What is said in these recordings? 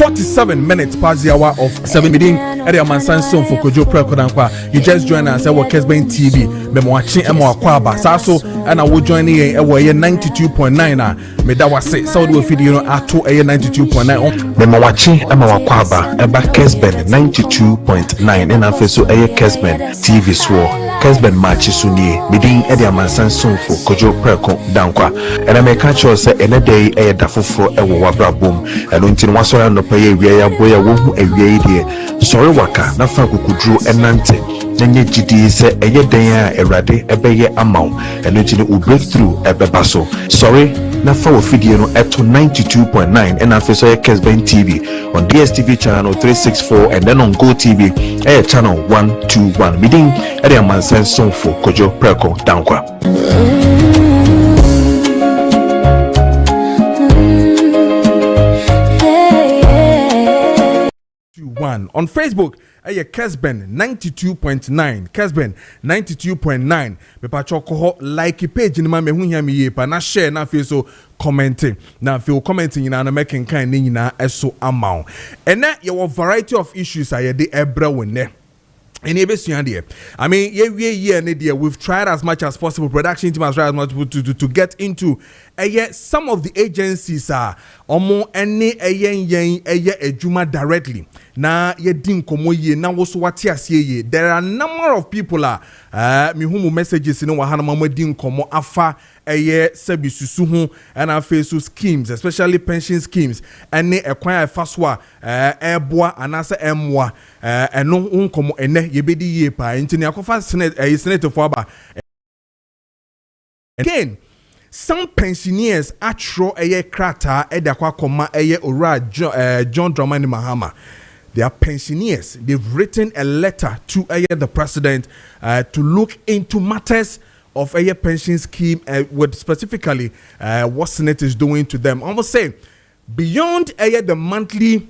47 minutes past the hour of 7 meeting at the Amansan Son for Kojo Preko Dankwah. You just joined us at Kessben TV. Memoachi Emo Akwaba. Saso and I will join you at 92.9. Medawa say Saudi will feed you at 92.9. Memoachi Emo Akwaba eba Kessben 92.9 and afeso Kessben TV swore. Kessben Maakye Sunye meeting at the Amansan Son for Kojo Preko Dankwah. And I make a choice say any day dafofro ewo wabra boom. And until one sorry no pay we ya boya wo ewie die. Sorry waka na fa kukudru enante. Nenye gidi se eye den a erade ebeye amaw. And until we break through ebebaso. Sorry na fa wo fidie no eto 92.9 and afeso Kessben TV on DSTV channel 364 and then on Go TV channel 121 meeting at the Amansan Son for Kojo Preko Dankwah. On Facebook, Kessben 92.9. Kessben 92.9. Me pa choko like page ni ma me hu hia me ye pa na share na fe so commenting. Na fe commenting na making kan ni na eso amount. And na your variety of issues are de ebra wone. I mean, we've tried as much as possible. Production team has tried as much to get into some of the agencies are almost any ejuma directly. Na yedin komo ye na woso wati asiye. There are a number of people mi humu messages no wahana mama din komo afa sebi susuhu and afesu schemes, especially pension schemes. Any ekwan faswa eboa anasa emwa eno unkomo ene yebedi ye pa intini akofa senate for aba. Again, some pensioners atro krata edakwa koma ora John Dramani Mahama. They are pensioners. They've written a letter to the president to look into matters of a pension scheme with specifically what Senate is doing to them. I must say, beyond the monthly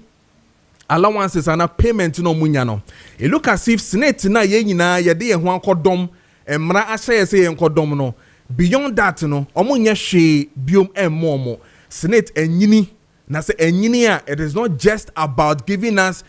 allowances and a payment no munyano. It look as if Senate na ye nyina ye de ho akodom emra ahye se ye nkodom no. Beyond that no, omunya hwe biom emmo Senate enyini na say enyini a it is not just about giving us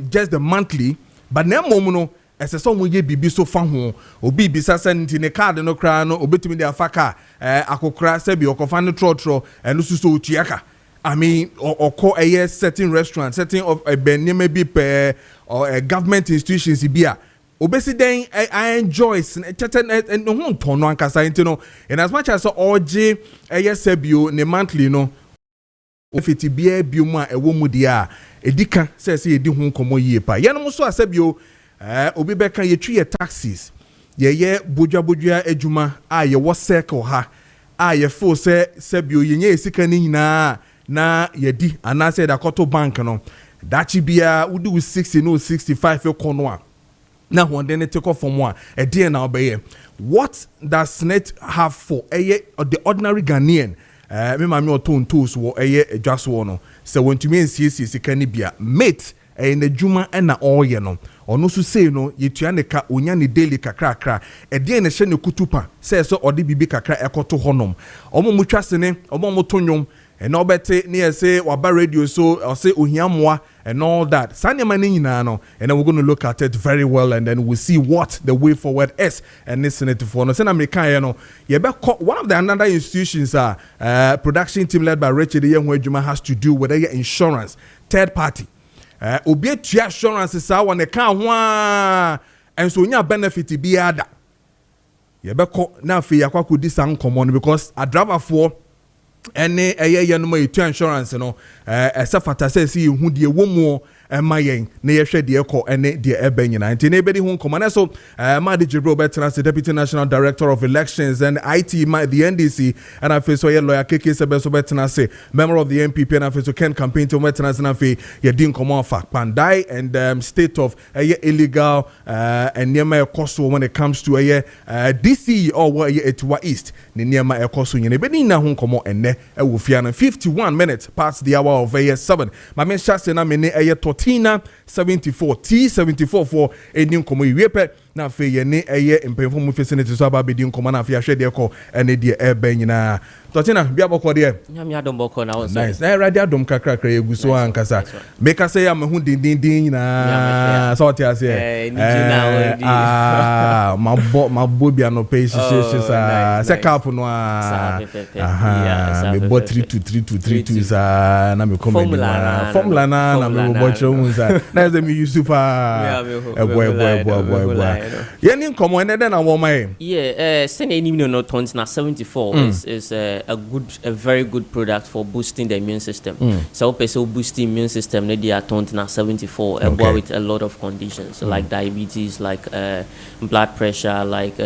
just the monthly, but na mom no as so mu ye bibi so fa ho obi bisa senti ne card no kra no obetimi de afaka akokra se bi okofa no trotro eno suso otuaka. I mean oko certain restaurant, certain of a maybe per or government institutions bia obesiden I enjoy and no ho tono ankasa intino and as much as oje sebio ne monthly no ofiti bia bioma ewo mu dia edika say edi ho komo yie pa yenom so asebio obi beka yetwi ye taxes ye bodwa adwuma ye wo circle ha ye fo say sebio yenye esika ni nyina na yedi anase da koto bank no dachi bia we do 60 no 65 kono a na ho den take off from one e dey na obeye. What does Senate have for the ordinary Ghanaian? Me mami oton tools wo adwaso wo no se wontumi ensiesie sika ni bia mate na dwuma na oye no ono so sei no yetua ne ka onya ne daily kakra de na hye ne kutupa se so ode bibi kakra ekoto honom omo mutwa sene omo motonyom and obete near say waba radio so or say ohiamwa and all that. Sanya mani no, and then we're going to look at it very well and then we'll see what the way forward is and listen it for no. One of the another institutions are production team led by Richard Yehwejuma has to do with insurance, third party. Obi assurance is our ne kan ho and so nya benefit be ada. Yebeko na fe yakwa kodi san common because a driver for any no insurance no esafata say hu de womu mayen na ye hwe de ekọ ene de ebenyina nti na ebedi hu komana so Madi Jibril Betras, the Deputy National Director of Elections and IT the NDC and afi so ye lawyer Kessben so Betras, member of the NPP and afi so Ken campaign to Betras na afi ye din komo fa pandai and state of illegal and niema ekoso when it comes to DC or Etwa East ni niema ekoso nyene ebedi na hu komo ene e wo fia na 51 minutes past the hour of 7. My men shase na me ne 74 T74 for enim komo iwepe na fe ye ne eye mpemfo mu facility so aba bedi nkoma na fe ahwe de ko ene de ebe nyina totina bia bokọ de nyame adom bokọ na won nice na radio adom kakra kra eguso ankasa make say am hu din nyina so ti ase mabo bia no pay sa se cap no me bo 3232 sa na me formula na me bo chro mu sa na ze me use super boy yeni nkomo ene na wo mai send any no tons na 74 is a very good product for boosting the immune system. So person boosting immune system they are tons na 74 with a lot of conditions like diabetes, like blood pressure, like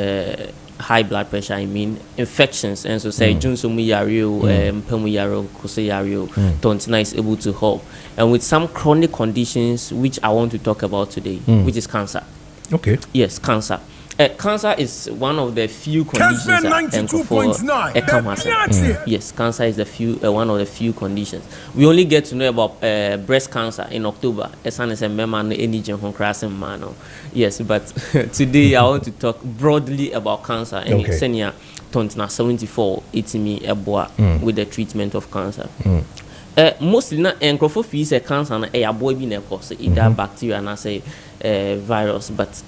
high blood pressure, I mean infections, and so say Junsumu Yario, Pemu Yaro, Kose Yario, Tontina is able to help. And with some chronic conditions which I want to talk about today, which is cancer. Okay. Yes, cancer. Cancer is one of the few conditions yes, cancer is one of the few conditions. We only get to know about breast cancer in October. Yes, but today I want to talk broadly about cancer and senior tontina 74 me with the treatment of cancer. Mostly na enkrofo fi say cancer na boy bi na cause either bacteria and say virus, but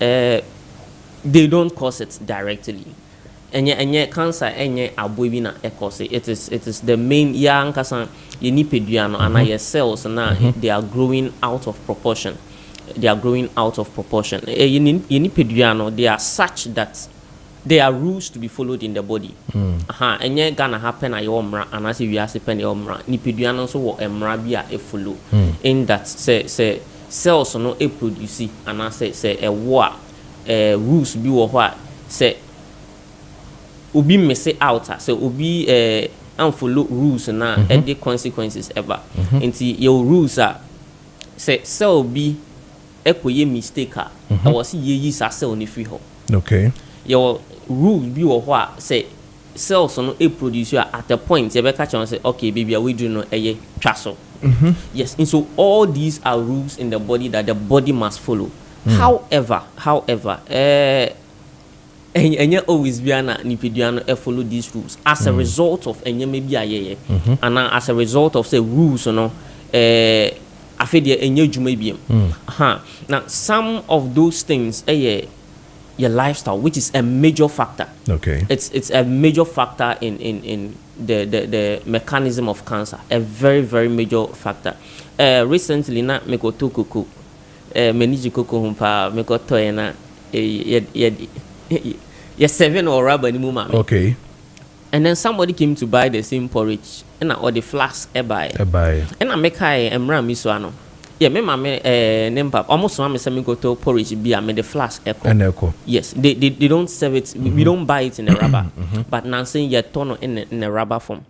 they don't cause it directly. And cancer aboy bi na cause it is the main yankasa ye nipeduano and your cells na they are growing out of proportion. They are growing out of proportion. Ye nipeduano they are such that there are rules to be followed in the body. And yet gonna happen at your mra and as if you are sipping your mra. Nipeduano so what mrabia a follow. In that say cells no a produce and I say a war rules be what say ubi mess out so ubi unfollow rules na the consequences ever. Into your rules are say cell be equal mistake I was ye cell ni free ho. Okay. Your rule be what say cells no a produce at the point you catch on say okay baby we do no a trasso. Yes, and so all these are rules in the body that the body must follow. However, and always be an nipeduano follow these rules as a result of maybe and as a result of say rules no I feel the now some of those things your lifestyle, which is a major factor. Okay. It's a major factor in the mechanism of cancer. A very, very major factor. Recently na me go to kuku. Meniji kuku humpa me go to na ye 7 or rubber ni muma. Okay. And then somebody came to buy the same porridge and or the flask buy. And I make kai emra miswano. Yeah, me mama nempa almost mama say me go to porridge beer me the flask echo. Yes, they don't serve it. We don't buy it in a rubber. But now saying you turn in a rubber form.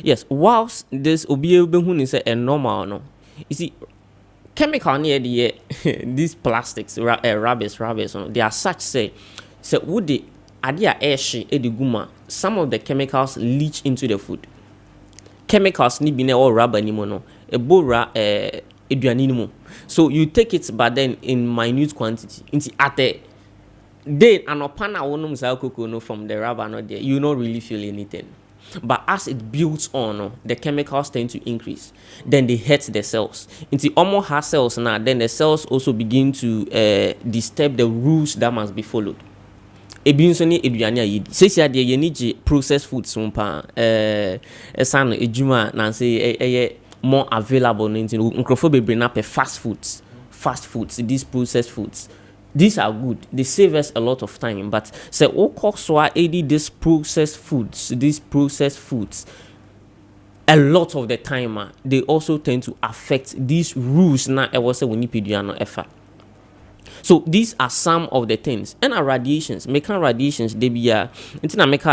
Yes, whilst this obi who is a normal no. You see chemical near the these plastics rubbers they are such say would the adia airshi ediguma some of the chemicals leach into the food. Chemicals ni bine or rubber ni mono e bora so you take it but then in minute quantity into at the day and upon no from the rubber not there you not really feel anything, but as it builds on the chemicals tend to increase, then they hurt the cells into almost has cells now, then the cells also begin to disturb the rules that must be followed. Ebinsoni eduane ayidi sesi de ye ni processed foods sompa esan ejuma na say more available into microphone be bring up fast foods, these processed foods. These are good, they save us a lot of time, but say these processed foods a lot of the time they also tend to affect these rules na I was say we need pediano effort. So these are some of the things. And our radiations, they be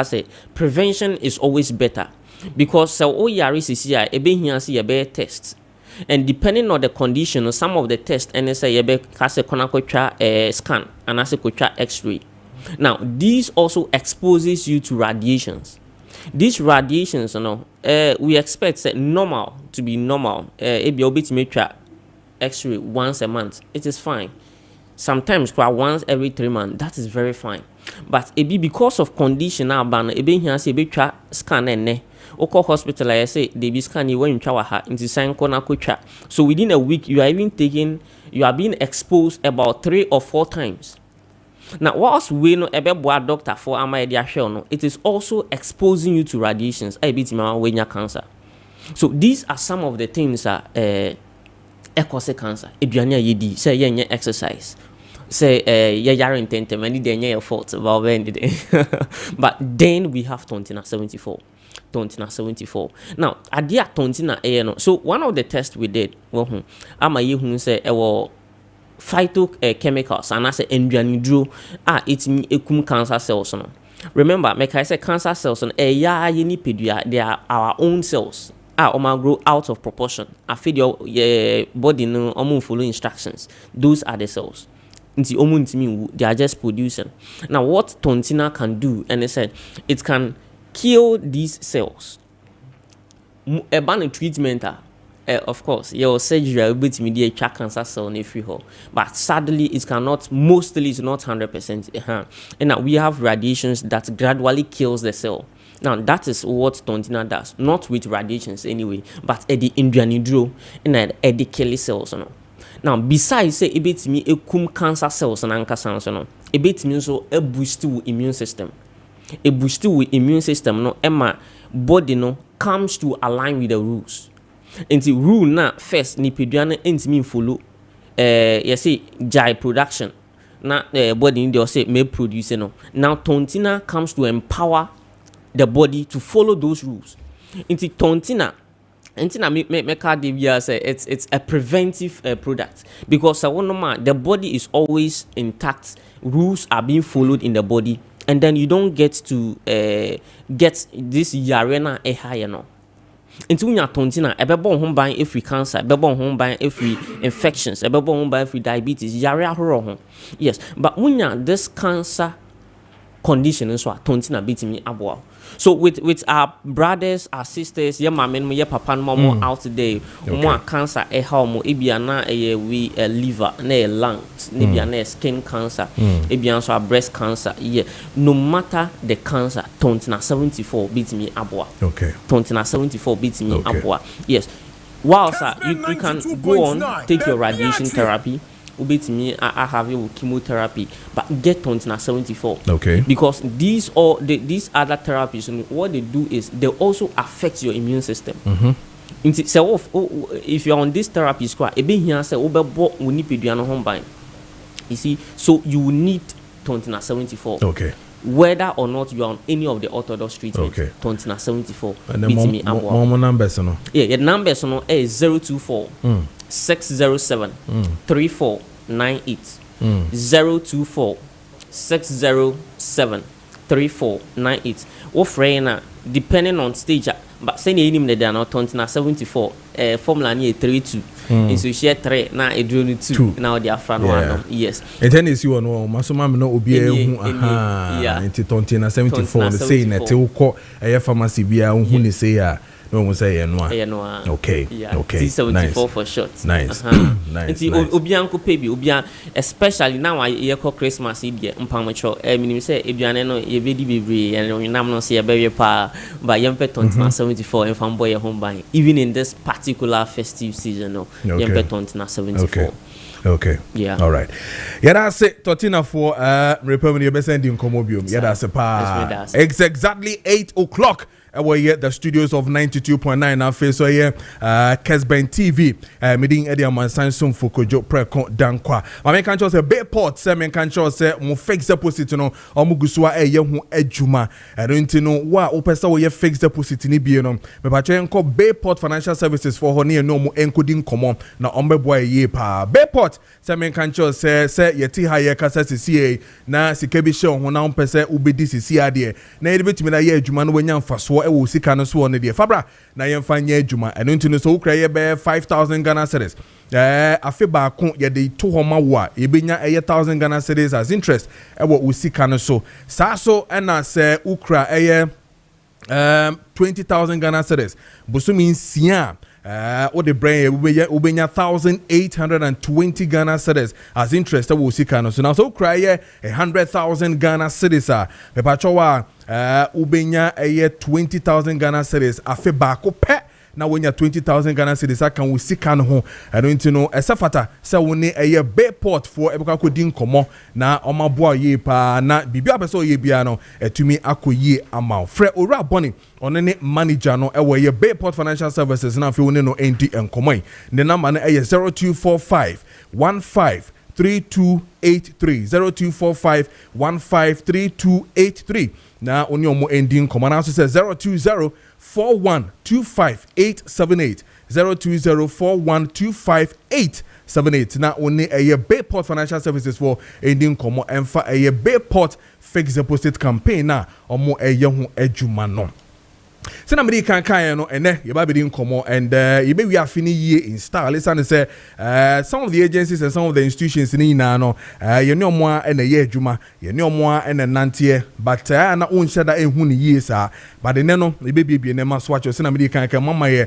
say prevention is always better. Because so a test. And depending on the condition, some of the tests and say scan and as a X-ray. Now these also exposes you to radiations. These radiations, we expect normal to be normal. X-ray once a month, it is fine. Sometimes once every 3 months, that is very fine. But it be because of condition now, ban it be here say be try scan and Oko hospital, I say they be scanning when you try into sign corner kucha. So within a week, you are being exposed about 3 or 4 times. Now, whilst we know about doctor for no, it is also exposing you to radiations. I beat when you cancer. So these are some of the things that cause cancer. Eduania yedi say yenye exercise. Say yare intente many denye fault about when but then we have tontina 74. Tontina 74. Now, adia tontina no. So one of the tests we did, ama ye say phytochemicals and I say enduanidro it's ekum cancer cells no. Remember, make I say cancer cells on they are our own cells. Grow out of proportion. I feed your body no follow instructions. Those are the cells. They are just producing. Now, what tontina can do, and they said it can kill these cells. A ban treatment, of course, your surgery will be to check cancer cell in free hole. But sadly, it cannot. Mostly, it's not 100%. And now we have radiations that gradually kills the cell. Now, that is what tontina does. Not with radiations anyway, but at the indianidro and at the Kelly cells. Now, besides say it me a kum cancer cells and anchor cells, it bit me so a boost to immune system. A boost to immune system, no, Emma body no comes to align with the rules. Into rule na first ni pediana enti mean follow you see jai production na body in say may produce no. Now tontina comes to empower the body to follow those rules. Into tontina say it's a preventive product because the body is always intact. Rules are being followed in the body, and then you don't get to get this yarena higher no. Into your tontina, a baby home buying every cancer, a baby home buying every infections, a baby home buying every diabetes, yarea. Yes, but when you this cancer condition is what tontina beating me up. So with our brothers, our sisters, your mama, your papa, and mama out today, more cancer, a homo, ibiana, a liver, a lungs, a skin cancer, ibiana, breast cancer. Yeah, no matter the cancer, tontina 74 beats me abwa. Okay. Tontina 74 beats me abwa. Yes. Wow, sir, you can go on, take your radiation therapy. Me, I have you with chemotherapy, but get tontina 74. Okay. Because these other therapies, what they do is they also affect your immune system. So if you're on this therapy squad, you see, so you need tontina 74. Okay. Whether or not you're on any of the orthodox treatments, okay. tontina 74. And the numbers, no? Yeah, the numbers is 024 607 3498 024 607 3498. What frame depending on stage, but say you need the not 74 formula near 32. And so share 3 now a drone 2 now they are front one. Yes. And then is you know masoma no obi yeah into 74 say na te wo a pharmacy bia hu ni say ya no say no. Okay. Yeah. Okay. 74 for short. Nice. Nice. Obianko pebi obian especially now I call Christmas Eve mpamocho minim say eduane no ye bedi bebre and nam no say be pa but yempe 74 and fan boy home buying even in this particular festive season no yempe 74. Okay. Yeah. All right. Yeah, that's it. Totina for Republic you be sending komobium. Yeah, that's pa. It's exactly 8 o'clock. We're here at the studios of 92.9 now face so here Kessben TV meeting Eddie Amansan soon for Kojo Preko Dankwah. I can just say Bayport say men can just say mo fix deposit no or mo gusua ye hu adwuma I don't know wa opesa wo ye fix deposit ni bi no me pa che enko Bayport Financial Services for honey no mo encoding common na ombeboy ye pa Bayport say men can just say ye ti ha ye kasa CCA na sikebi she ho na ompese ubedi CCA de na ye betimi na ye adwuma no wanya mfaso ewo sika no so one dey fabra na yemfa nya adwuma eno ntino so ukra ye be 5,000 Ghana cedis afi ba ko ye dey to homa wo a ye benya 1,000 Ghana cedis as interest ewo usika no so sa so na se ukra 20,000 Ghana cedis bosumi nsia what the brain ubenya 1,820 Ghana cedis as interest we see can so now so cry 100,000 Ghana cedis pepachowa ubenya 20,000 Ghana cedis afe baako pe na when you 20,000 Ghana cedis can we see can ho I don't know esafata say we need a bay port for ebeka ko din komo na omaboa ye pa na bibia person ye bia no etumi akoyi amount fre ora boni on ne manager no ewe ye bay port financial services na fe we no enti enkomo the number na 0245 153283 0245 153283 na oni omo ending komo na so say 020 4125 0204125 na only a Bayport Financial Services for ending komo emfa a Bayport fixed deposit campaign na omo eyehu adwuma no so na me kan no ene ye ba be din komo and ye be we afini ye install listen say some of the agencies and some of the institutions ni na no ye ne omo a na ye adwuma ye ne omo a na nante but na onhye da ehunu ye sa but ne no ye be bibie ne ma so acho so na me kan mama ye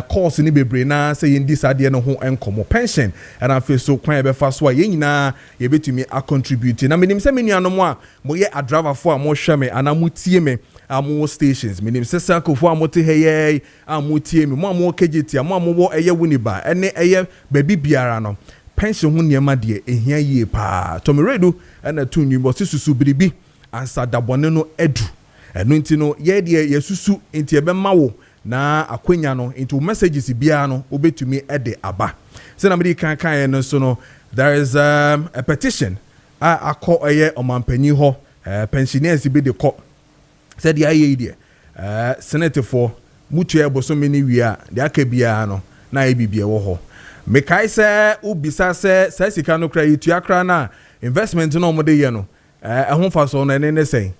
course ni bebre na say ye ndi sade no ho enkomo pension and afi so kwan ye be fa so ye nyina ye betumi a contribute na me nim say me nuanom a mo ye a driver for a mo hwe me ana mo tie me amo stations menim sesa kofo amote heye amotie me mo amo kejeti amo wo eye wuniba ene eye baby biara no pension ho niema de ehia yie pa to me redu na tu nwi bo susu biribi ansa dabone no edu eno nti no ye de ye susu nti ebe mawo na akwanya no into messages bia no obetumi ede aba se na me kan no so no there is a petition akọ eye omampanyi ho pensioners bi de ko said the idea Senator for mutu eboso many wia de akabia no na ebibia wo ho mekai se ubisa se sika no kra yitu akra na investment no mo de ye no ehon fa so na ne sei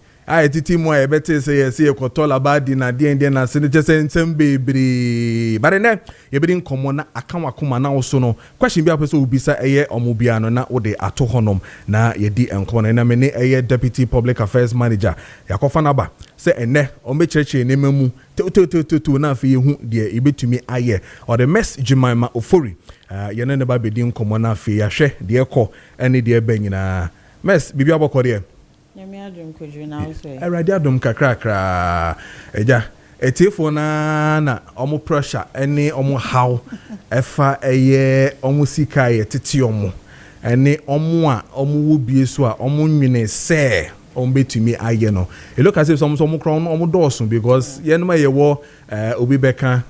titi mo e bete se ye se ekotola badi na de na se ne chese nsem bebre bare ne ye be din komo na akan wakoma na wo so no question bi apeso ubisa eye omobia no na wo de ato honom na ye di enkomo na me ne eye deputy public affairs manager yakofa na ba se ene o me cheche ne mamu to na afi hu de ibetumi aye or the mess Jemima Ofori ye ne ba be din komo na afi ya hwe de ekọ ene de banyina mess bibi abokọ de Yami adum Kojo na also. Eradi adum kakra eja etifo na omo pressure ene omo how efa eye omo sika ye tete omo ene omo a omo wo bie so a omo nwene se omo betumi aye no e look as if some kron omo dosun because ye no ye wo obi beka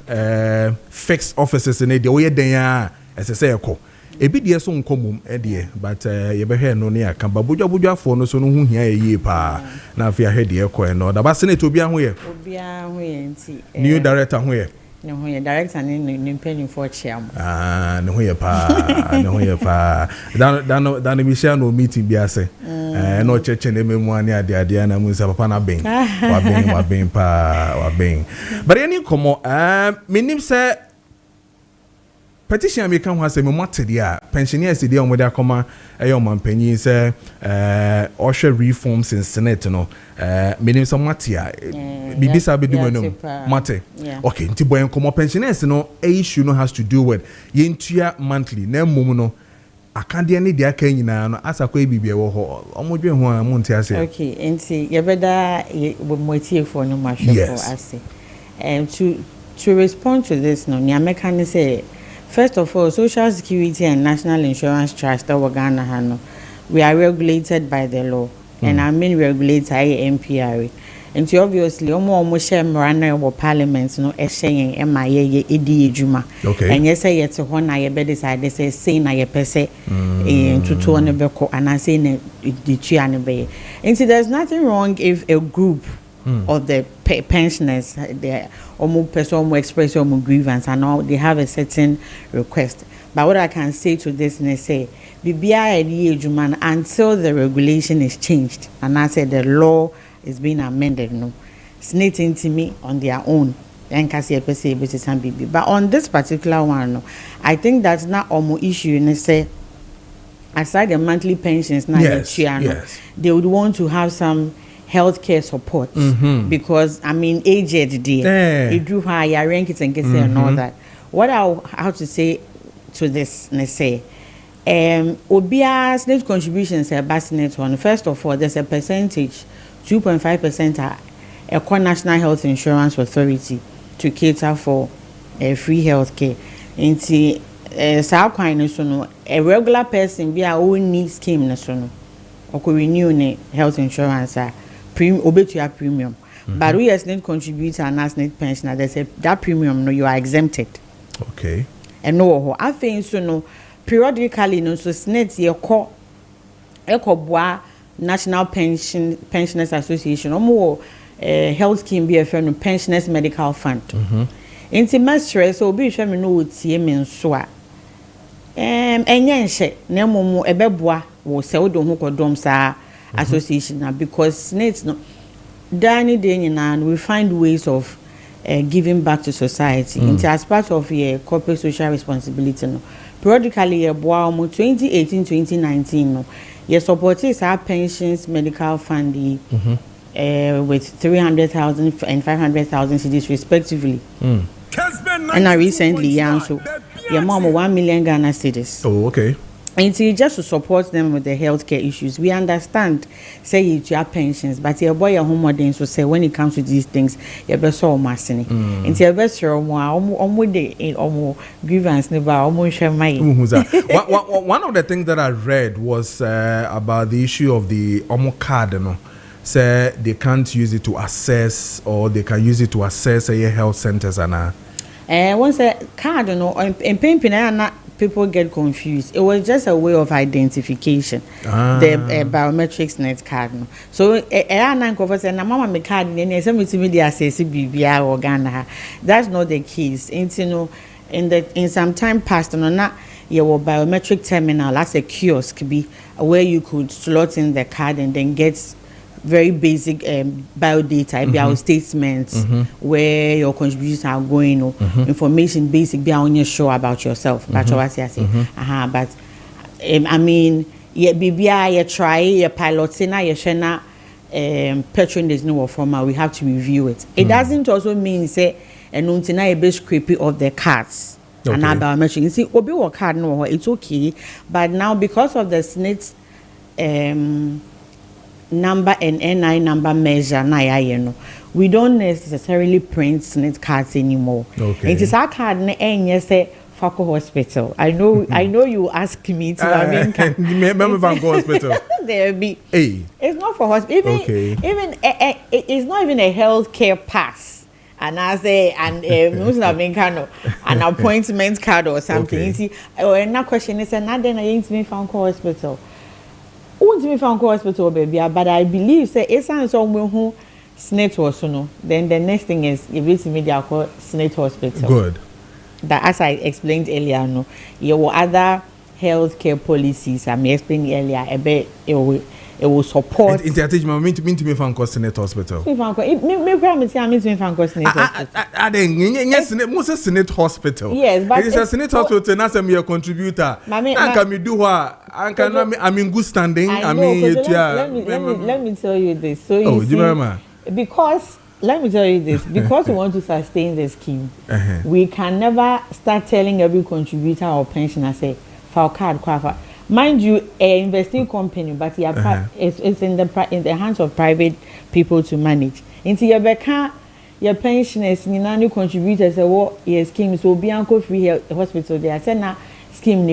fixed offices ne de wo ye den a esese ekọ ebi de so nkomum de but ye be hwe no ne aka babodwa fo no so no hu hia ye pa na afia hwe de ekọ no da ba senate obi ahụ ye nti new director ahụ ye ne ho ye director ne penny for chiam ne ho ye pa dan bi share no meeting bi ase no cheche ne memu ani ade na mu sa papa na ben wa ben but any komo minim say petition me kan ho asem mo tede a pensioners dey on with akoma omampanyi say oshe reforms in senate no menim so matia bibisa be do no mate okay nti boy enkomo pensioners no issue no has to do with yentua monthly na mum no akade ne dia kan nyina no asakwa bibia wo ho omodwe ho a mo nti ase okay nti ye beda mo tie for no ma hwe for ase to respond to this no nya mekan say first of all, Social Security and National Insurance Trust that Ghana, we are regulated by the law, and our main regulator MPRA. And so obviously, almost share Morana or Parliament, no, saying MIA ED Juma. Okay. And yes, I yet to one I decide they say na ye pese to 200 and I say the Chianabe. And so there's nothing wrong if a group of the pensioners, they almost person express your grievance and all they have a certain request. But what I can say to this and say, BBI until the regulation is changed, and I said the law is being amended, no, it's nothing to me on their own. But on this particular one, no, I think that's not almost issue. And say, aside the monthly pensions, now they would want to have some healthcare support because I mean aged day it drew higher rankings and and all that what I have to say to this, let's say, Obia's net contributions are bassinet one. First of all, there's a percentage, 2.5% are a National Health Insurance Authority to cater for free health care. Into a regular person be our own need scheme national or could renew ne health insurance premium. But we as net contributor and as net pensioner, they say that premium no you are exempted. Okay. And no, I think so no periodically no so SNET ye call boa National Pensioners Association or more health scheme be a friend of Pensioners Medical Fund. Intimate so be sure me no tie me nso enye na momo ebeboa wo se wo don ho kodom sa association na because SNET no Danny Daniel we find ways of giving back to society as part of your corporate social responsibility no periodically ye boa 2018-2019 no ye supported our pensions medical fund with 300,000 and 500,000 cedis respectively. And I recently so your mom 1 million Ghana cedis. Oh, okay. And just to support them with the healthcare issues. We understand, say you have pensions, but your boy your home so say when it comes to these things, you better so massing. And your best grievance never One of the things that I read was about the issue of the card, you know. Say they can't use it to assess or they can use it to assess health centers and once a card, you know, and people get confused. It was just a way of identification. The biometrics net card. No. So mama me card that's not the case. In some time past, not your biometric terminal, that's a kiosk be where you could slot in the card and then get very basic biodata, bio statements, where your contributions are going, information basic, be on your show about yourself. But I mean, yeah, BBI, you try, you piloting, you share patron there's no formal. We have to review it. It doesn't also mean say and until a bit scraping of the cards. Okay. And biometric. You see, obi work card no, it's okay. But now because of the SNET number and NI number measure we don't necessarily print SNET cards anymore. Okay. It is our card and say Fako Hospital. I know you ask me to remember Fako Hospital. There be it's not for hospital even it's not even a healthcare pass. And I say an appointment card or something. You see, or question is another I ain't me Fako Hospital. Won't me from hospital, baby, but I believe say it's an someone who SNET was no. Then the next thing is you visit media called SNET Hospital. Good. That as I explained earlier, no, your other healthcare policies I explained earlier, a bit it will support. It's a teachment mean to me from SNET Hospital. Me promise I mean to me from SNET Hospital. Yes, most SNET Hospital. Yes, but it is a SNET Hospital. Now I'm your contributor. I can me do what I can. I'm in good standing. I mean, let me tell you this. So you see, because let me tell you this. Because we want to sustain the scheme, we can never start telling every contributor or pensioner say for card qualifier. Mind you, an investing company, but it's in the hands of private people to manage. Into your back, your pensioners, you contributors, what your schemes will be uncle free hospital. They are saying now scheme.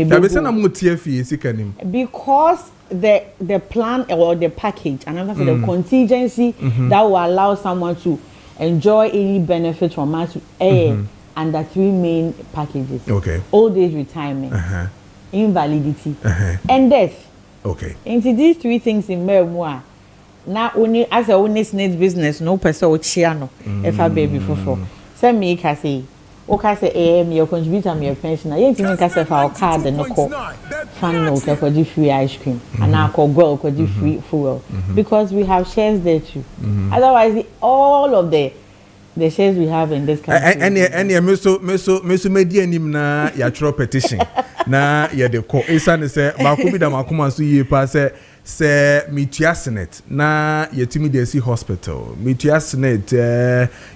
Because the plan or the package, and the contingency that will allow someone to enjoy any benefit from us under three main packages. Okay. Old age retirement. Invalidity and death. Okay. Into these three things in memoir. Now only as a only SNET business, no person will share no. If I baby for send me say, okay, say your contributor, your pensioner. You think I say for our card and no call fan note for the free ice cream and now call girl for the free fuel because we have shares there too. Otherwise, all of the shares we have in this country. And me media nim na ya throw petition. Na ya de ko isa ne se ba ko bi da makoma so yi pa se say mitua senate na yetimi dey see hospital mitua senate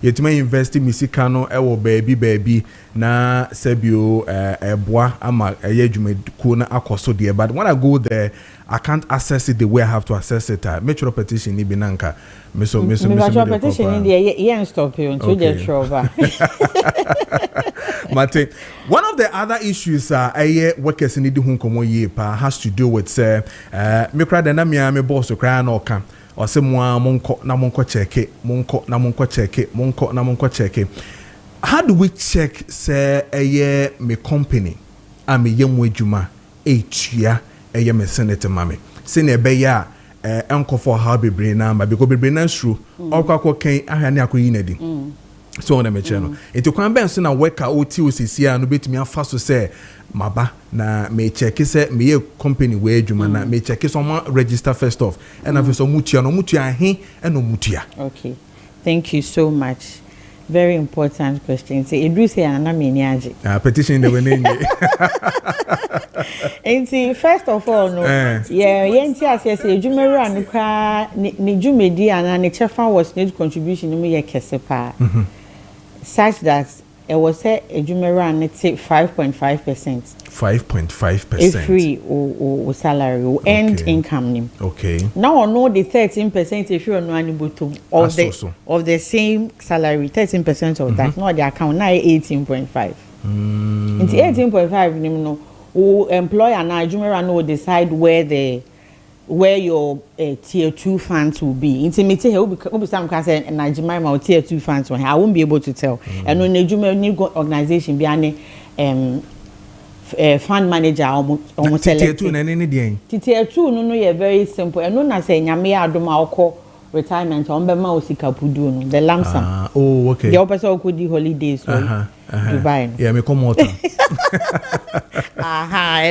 yetimi invest misika no ewo baby na sebio eboa ama edwumeku na akoso there but when I go there I can't access it the way I have to access it. Make sure petition ni binanka. Miso petition in there stop you until the trouble. Mate, one of the other issues workers need to hunkomo ye pa has to do with me cry the na me boss to cry no kan or say monko na monko check it monko na monko check it monko na monko check it. How do we check say me company and me yemwe juma etua me senator mame sene be ya enko for how be brain number because be brain through okwa kan ahane akoyi na di so on me channel it kwan ben so na worker oti osisia no betimi afa so say maba na me check say me ye company we adwuma na me check so ma register first off and afi so mutua no mutua he eno mutua. Okay, thank you so much. Very important question. Say Edu say anana me ni age. Petition the we nti first of all no yenti ase say edwumere anu kwa ni dwumedi ana ne chefa was net contribution no ye Kessben such that it was say edwumere anu take 5.5%. 5.5% free or salary or end income nim. Okay. Now I know the 13% if you are no any bottom of the same salary 13% of that no the account now 18.5. Into 18.5 nim no who employer now edwumere no decide where your tier 2 funds will be. Intimate here will be some kind of Nigeria tier 2 funds. I won't be able to tell. And when edwumere organization be fund manager almost tier 2 na any dey tier 2 no you very simple and no na say nyame adom akọ retirement on be ma osika pudu no the lump sum okay the person could do holidays Dubai yeah me come out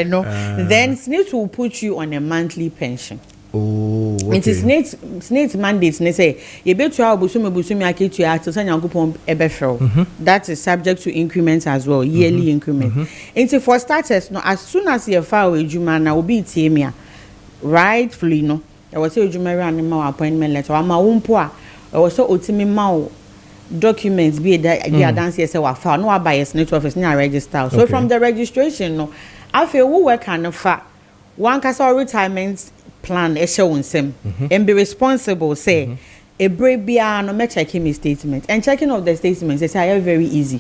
no then SNIT will put you on a monthly pension. Okay. It is SNIT mandates ne say you betu abusumi aketu ato say nyankopon ebefel. That is subject to increments as well, yearly increment. Into for starters no as soon as you file ejuma na obi tiemia rightfully no I was say ejuma animal appointment letter ama wompo a I was so otimi ma documents be dance say wa file no buy SNIT office na register. So from the registration no I feel we work and fa one kasa retirement plan e show nsem and be responsible say a brave bia no me checking me statement and checking of the statements they say very easy.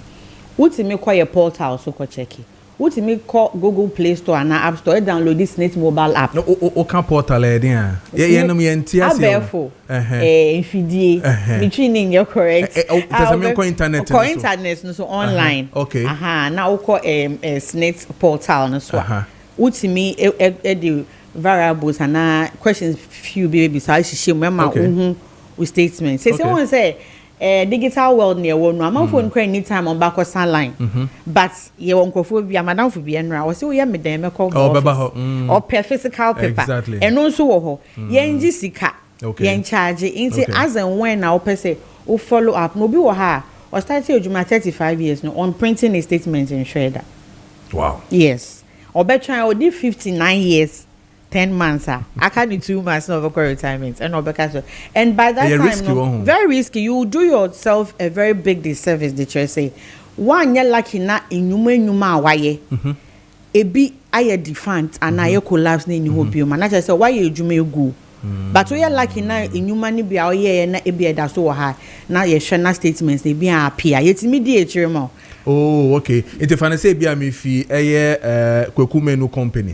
What me call your portal so ko check it. What me call Google Play Store and App Store download this SNIT mobile app. No o kan portal e dia. Ye no me ntia se. Abefo. Infidie. Between your correct. There's me call internet. Call internet no so online. Okay. Now we call SNIT portal no so. What me the variables and questions few baby so she with statements. Say someone say digital world near one no phone cry anytime on back line. But you won't go for be madam for be enra or say we me dem call or per physical paper. Exactly. And also yenji sika yen charge into as and when now per say o follow up no be wo ha or start your juma 35 years no on printing a statement in shredder. Wow. Yes. Or better I did 59 years 10 months I can't do 2 months of retirement and by that time risky, very risky. You do yourself a very big disservice. The church say one you're lucky na inyuma waye ebi aye defund and aye collapse na ni hope you man I say why you jume go but we are lucky na inyuma ni bia oye na ebi eda so ha na ye hwe na statements na bi appear yetimi di echiremo. Oh, okay. It's funny say be me fi Kwekumenu company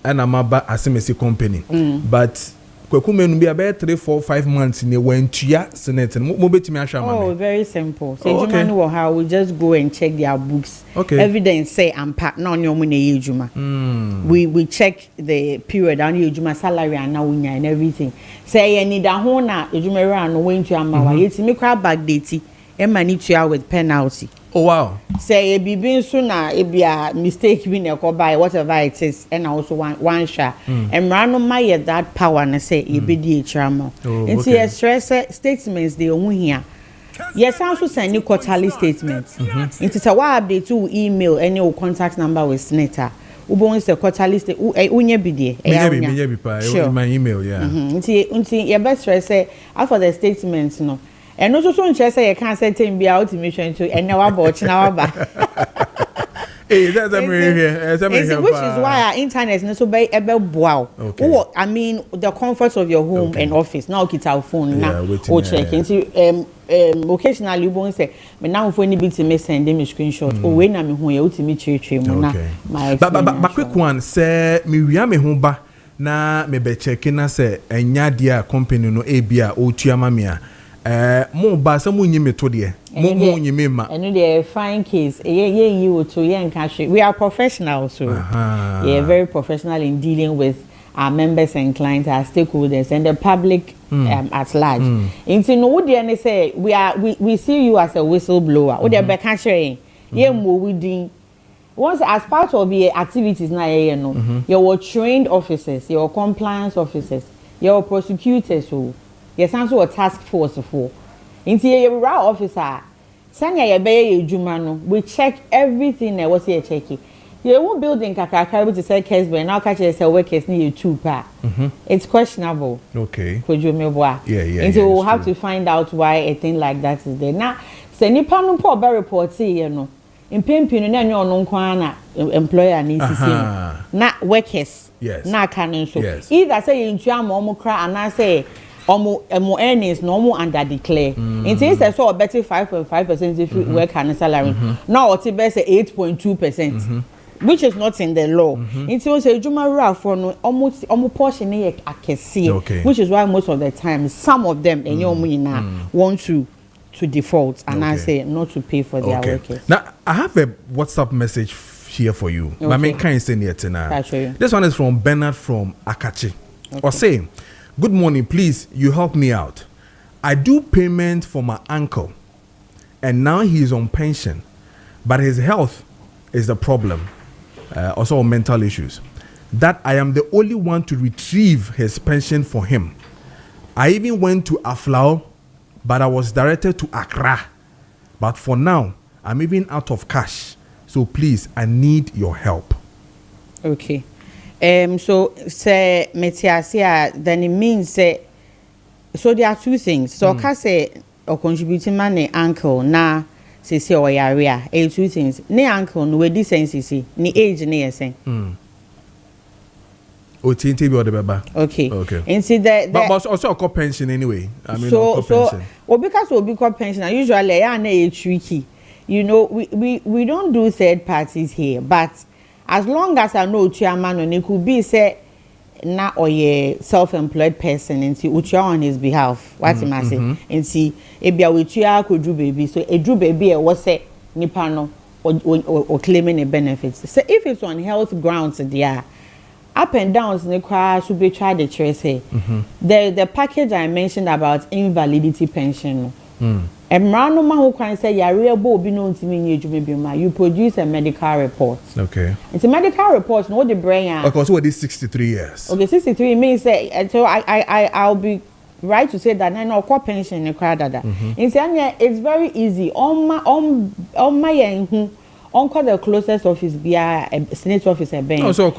and amaba asemesi company. But Kwekumenu be about 3, 4, 5 months in when tia senate mo betimi ahwa ma. Oh, very simple. So ejuma no how we just go and check their books. Okay. Evidence say ampa na onyo mo na ejuma. We check the period and ejuma salary and now and everything. Say you need a ho na ejuma ra no when to amawa yetimi kra backdate e mani tua with penalty. Oh wow. Say a bibi so na e bia mistake bi na ko buy whatever it is and also one share and rano my that power na say e be di echama into your stress statements they own here. Yes, also send you quarterly statements into say what update to email any contact number with SNIT ubon se quarterly state unye bidie e my email unti your best friend say after the statements no and no so nche say you can say thing bia ultimation to and now about na ba Hey, that's a here. Which is why our internet is so be wow. Okay. I mean, the comforts of your home and office. Now, get our phone now. Or check. Occasionally, you won't say, "Me now for any bit me send them a screenshot." Oh, when I'm home, you me church But quick one, say me we am home ba na me be checking na say enya dia company no ebia o tuama me a. Mo ba say mo nyime to de. Mo nyime ma. And the fine case. You to yen cash. We are professionals, so yeah, very professional in dealing with our members and clients, our stakeholders, and the public at large. Into no would any say we see you as a whistleblower. Would there be cashiering? Yeah, more we once as part of your activities now, you know, your trained officers, your compliance officers, your prosecutors, so yes, also a task force for. Into your raw officer, Sanya ya beye jumano. We check everything that was here checking. You won't building kakaka to say Kessben. Now catch yourself workers near you too pa. It's questionable. Okay. Kojo Preko. Yeah. And so we'll have to find out why a thing like that is there. Now, say nipa no po be report see you know. In pimpin na nyo no kwana employer needs to see. Na workers. Yes. Na canon so. Yes. Either say you ntua mo kra and I say omo earnings no more under declare. In case I saw a better 5.5% if you work on a salary. Now what it best 8.2%. Which is not in the law. Until say Juma for no almost portion I can see. Which is why most of the time some of them and your want to default and I say not to pay for their workers. Now I have a WhatsApp message here for you. My main kind send it now. This one is from Bernard from Akachi. Or saying, "Good morning, please you help me out. I do payment for my uncle and now he is on pension, but his health is the problem. Also mental issues. That I am the only one to retrieve his pension for him. I even went to Aflao, but I was directed to Accra. But for now, I'm even out of cash. So please, I need your help." Okay. So say metiasia then it means say so there are two things. So can say or contributing money uncle na say or area two things. Ne uncle no we decency ni age ne yesen. O tinti be baba. Okay. And see but also a pension anyway. I mean so pension. Because we pension usually are tricky. You know we don't do third parties here, but as long as I know chairman and it could be say na or a self-employed person and see ucha on his behalf. What am I saying? And see ebia ucha could do baby. So a drew baby was say nipano or claiming a benefits. So if it's on health grounds there up and downs in the car should be tried the choice here. The package I mentioned about invalidity pension. Emrano ma who can say ya real be known to me you produce a medical report. Okay. It's a medical report, no the brain. Okay, so what is 63 years? Okay, 63 means say so I'll be right to say that I know core pension in Canada. It's very easy. On my on the closest office be a Senate office a bank. Also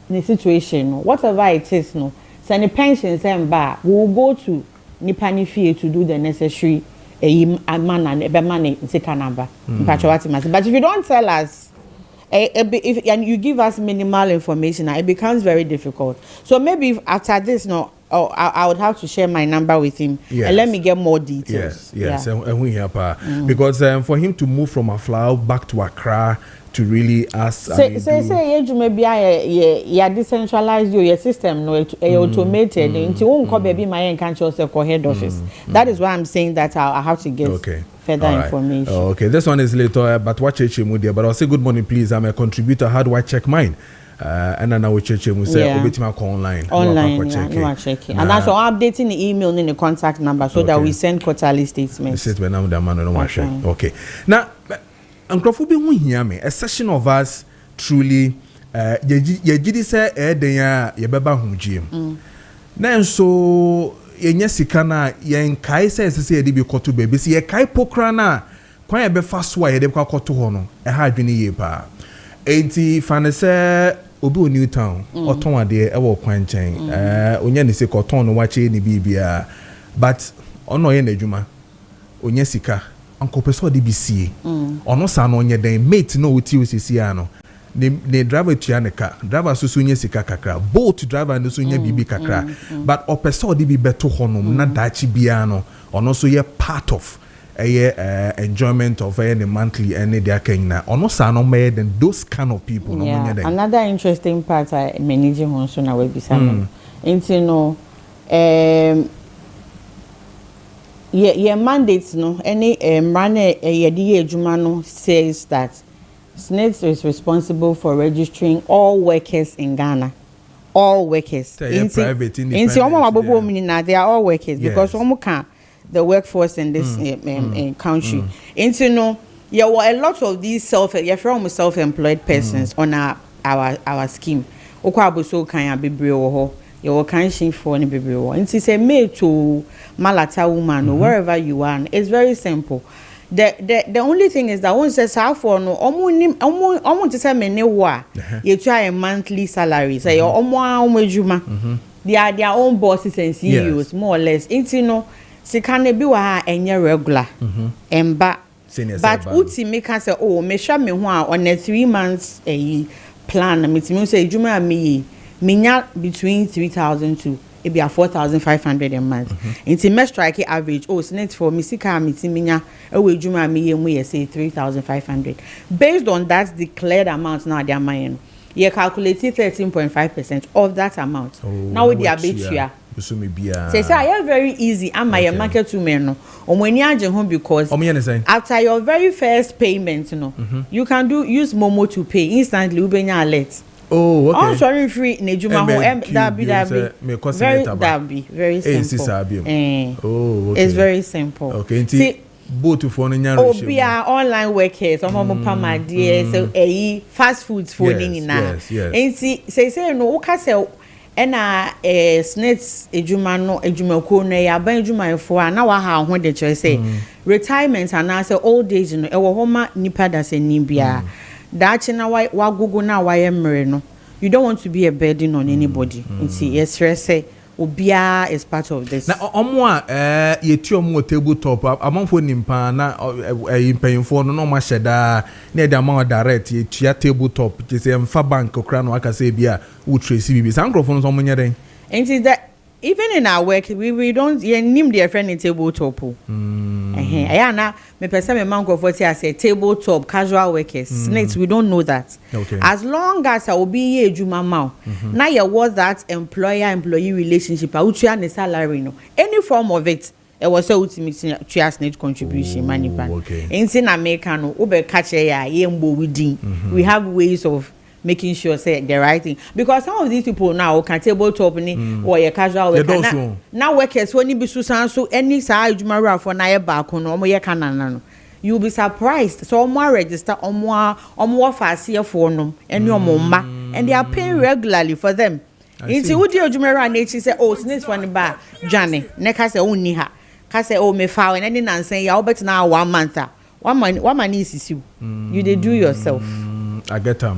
the situation, whatever it is, no. So the pensions and bar will go to Nipani fee to do the necessary man and money number. But if you don't tell us, and you give us minimal information, it becomes very difficult. So maybe after this, no, I would have to share my number with him and let me get more details. Yes. And we help because for him to move from Aflao back to Accra to really ask. Say you maybe yeah decentralized your system no automated into won't call baby my country head office. That is why I'm saying that I have to get further information. Okay, this one is later, but watch it. But I'll say good morning, please. I'm a contributor. How do I check mine? And then I will check we say online. No check. And that's all updating the email and the contact number so that we send quarterly statements. Okay. Now Nkrofo be hu hia me a session of us truly ye gidi say den ya ye beba hunjiem na nso yenye sika na yen kai say ye de bi koto baby say ye kai pokra na kwan ebe fast way de kwa koto ho no e ha adwene ye pa enti fane se obi o New Town oton ade e wo kwan chen onya ne se koton no wache ni bibia but ono ye na adwuma onya sika anko peso de bisie ono sa no onye den mate no oti osisi ano ne driver tua ne ka driver so nya sika kakra boat driver no so nya bibi kakra but opeso de bi beto honom na dachi bia no ono so ye part of enjoyment of the monthly and their kenya ono sa no more than those kind of people no nya den. Another interesting part I manage hon so na we bisa no enti no yeah mandates no any mrane yedi adwuma no says that SNIT is responsible for registering all workers in Ghana. All workers. Private, independent. They are all workers because the workforce in this country. No, there were a lot of these self-employed persons on our scheme. Okwabuso kanya bibriwo. You were can't for any bibriwo. And say made to Malata woman or wherever you are. It's very simple. The only thing is that one says how for no almost to say many wa you try a monthly salary say they are their own bosses and CEOs more or less into no se can be wa enye regular emba but uti make us say oh me sure me ho on a 3 months a plan me say juma me minya between 3,000 to it be a 4,500 a month. It's a strike average. Oh, SNIT for me, sika minya. We juma me we say 3,500. Based on that declared amount now, they are mine. You calculate 13.5% of that amount. Oh, now with the abetia. Say I am very easy. I'm my market to me no. When you are home because after your very first payment, you can use Momo to pay instantly. Ubenya alert. Oh, okay. Oh, sorry, free. Nejuma ho that be very simple. Oh, okay. It's very simple. Okay. See, both for nya oh, we are online workers. Omo pama dear. So fast foods for nini na. And see, say no. Oka say ena SNIT ejuma ko na ya ban ejuma for na wa ha ho de chere say retirement and na say old age no e wo homa nipa da se ni bia. That na why Google now why no. You don't want to be a burden on anybody. Yes, say Obia is part of this. Now, ye omo tabletop. Among for nimpa na paying for no masheda near the amount direct ye tabletop. Just a bank or crown. I can say bia tracy bibi. Sankrofon so many then. And is that even in our work we don't name their friend in tabletop. Na me person me man go for say tabletop casual workers SNIT we don't know that. Okay. As long as I will be ejuma ma now you was that employer-employee relationship a ne salary no any form of it was so ultimate SNIT contribution money pan. Okay. In America no obe catch ya yembo within. We have ways of making sure say the right thing because some of these people now can tabletop ni or your casual worker now workers when you be so any side jumara for na back no omo ye kanana you'll be surprised so omo register omo fast for no any omo mba and they are paying regularly for them into would you jumara na say oh SNIT for ba Johnny ne ka say unni ha ka say oh me fa and any nansen ya obet na 1 month one man is you they do yourself. I get them.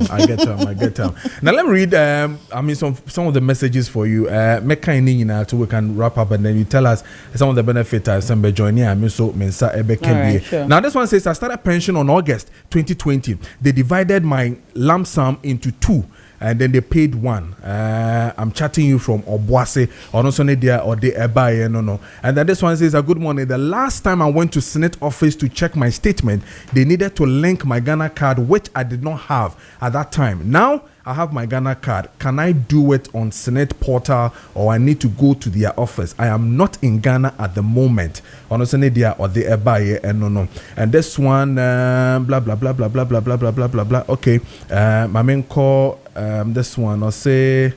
Now let me read some of the messages for you. So we can wrap up and then you tell us some of the benefits some joining and so mensa ebe can be. Now this one says I started pension on August 2020. They divided my lump sum into 2. And then they paid 1. I'm chatting you from Obuase or also Nedia or the Ebaye no. And then this one says, good morning. The last time I went to SNIT office to check my statement, they needed to link my Ghana card, which I did not have at that time. Now I have my Ghana card. Can I do it on SNIT portal or I need to go to their office? I am not in Ghana at the moment. On also Nedia or the Ebaye no. And this one, blah blah blah blah blah blah blah blah blah blah blah. Okay, my main call. This one I'll say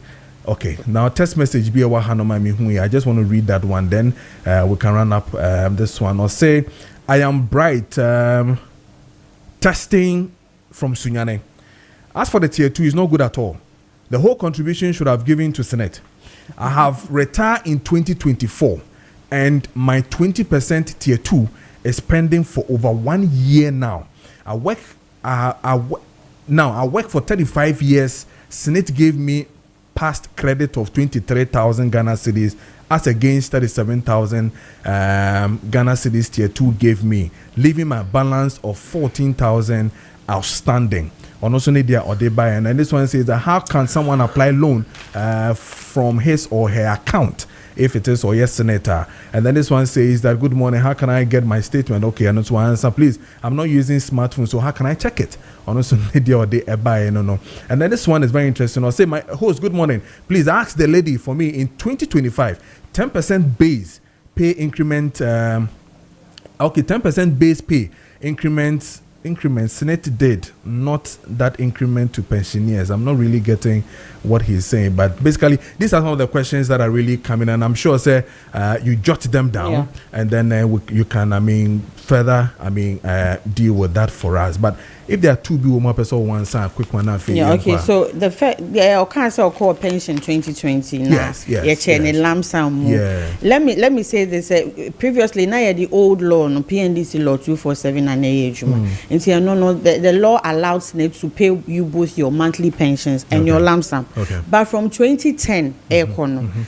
okay now text message be a I just want to read that one then we can run up this one I'll say I am bright testing from Sunyane. As for the tier 2 is not good at all. The whole contribution should have given to SNIT. I have retired in 2024 and my 20% tier 2 is pending for over 1 year now. I work for 35 years. Senate gave me past credit of 23,000 Ghana cedis as against 37,000 Ghana cedis tier 2 gave me, leaving my balance of 14,000 outstanding. On also need their or they buy, and then this one says that how can someone apply loan from his or her account if it is or yes senator? And then this one says that good morning, how can I get my statement? Okay, and this one answer, please, I'm not using smartphone, so how can I check it? On also need their or they buy, no. And then this one is very interesting. I'll say, my host, good morning, please ask the lady for me in 2025 10% base pay increment 10% base pay increment Senate did not that increment to pensioners. I'm not really getting what he's saying, but basically these are some of the questions that are really coming, and I'm sure you jot them down, and then you can further deal with that for us. But if there are two people more person one sign quick one now. Okay, so the council call pension 2020 now. Yes. Let me say this. Previously, now the old law, no PNDC law 247 and age. The law allowed Senate to pay you both your monthly pensions and your lump sum. Okay. But from 2010,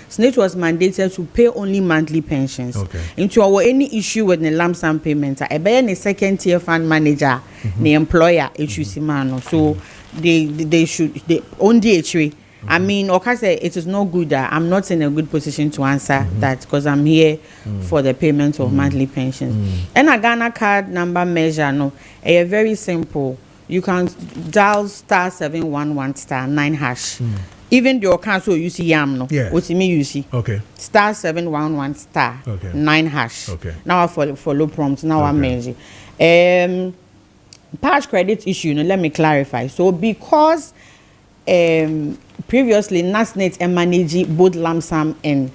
Senate was mandated to pay only monthly pensions. Okay. Into our any issue with the lump sum payment, I buy a second tier fund manager, the employer, so they should own the it is not good that I'm not in a good position to answer that because I'm here for the payment of monthly pensions. And a Ghana card number measure, very simple. You can dial *711*9#. Even your council you see what me you see. Okay. *711*9#. Okay. Now I follow prompts. Now I'm measuring. Past credit issue. Let me clarify. So because previously NASNet managed both lump sum and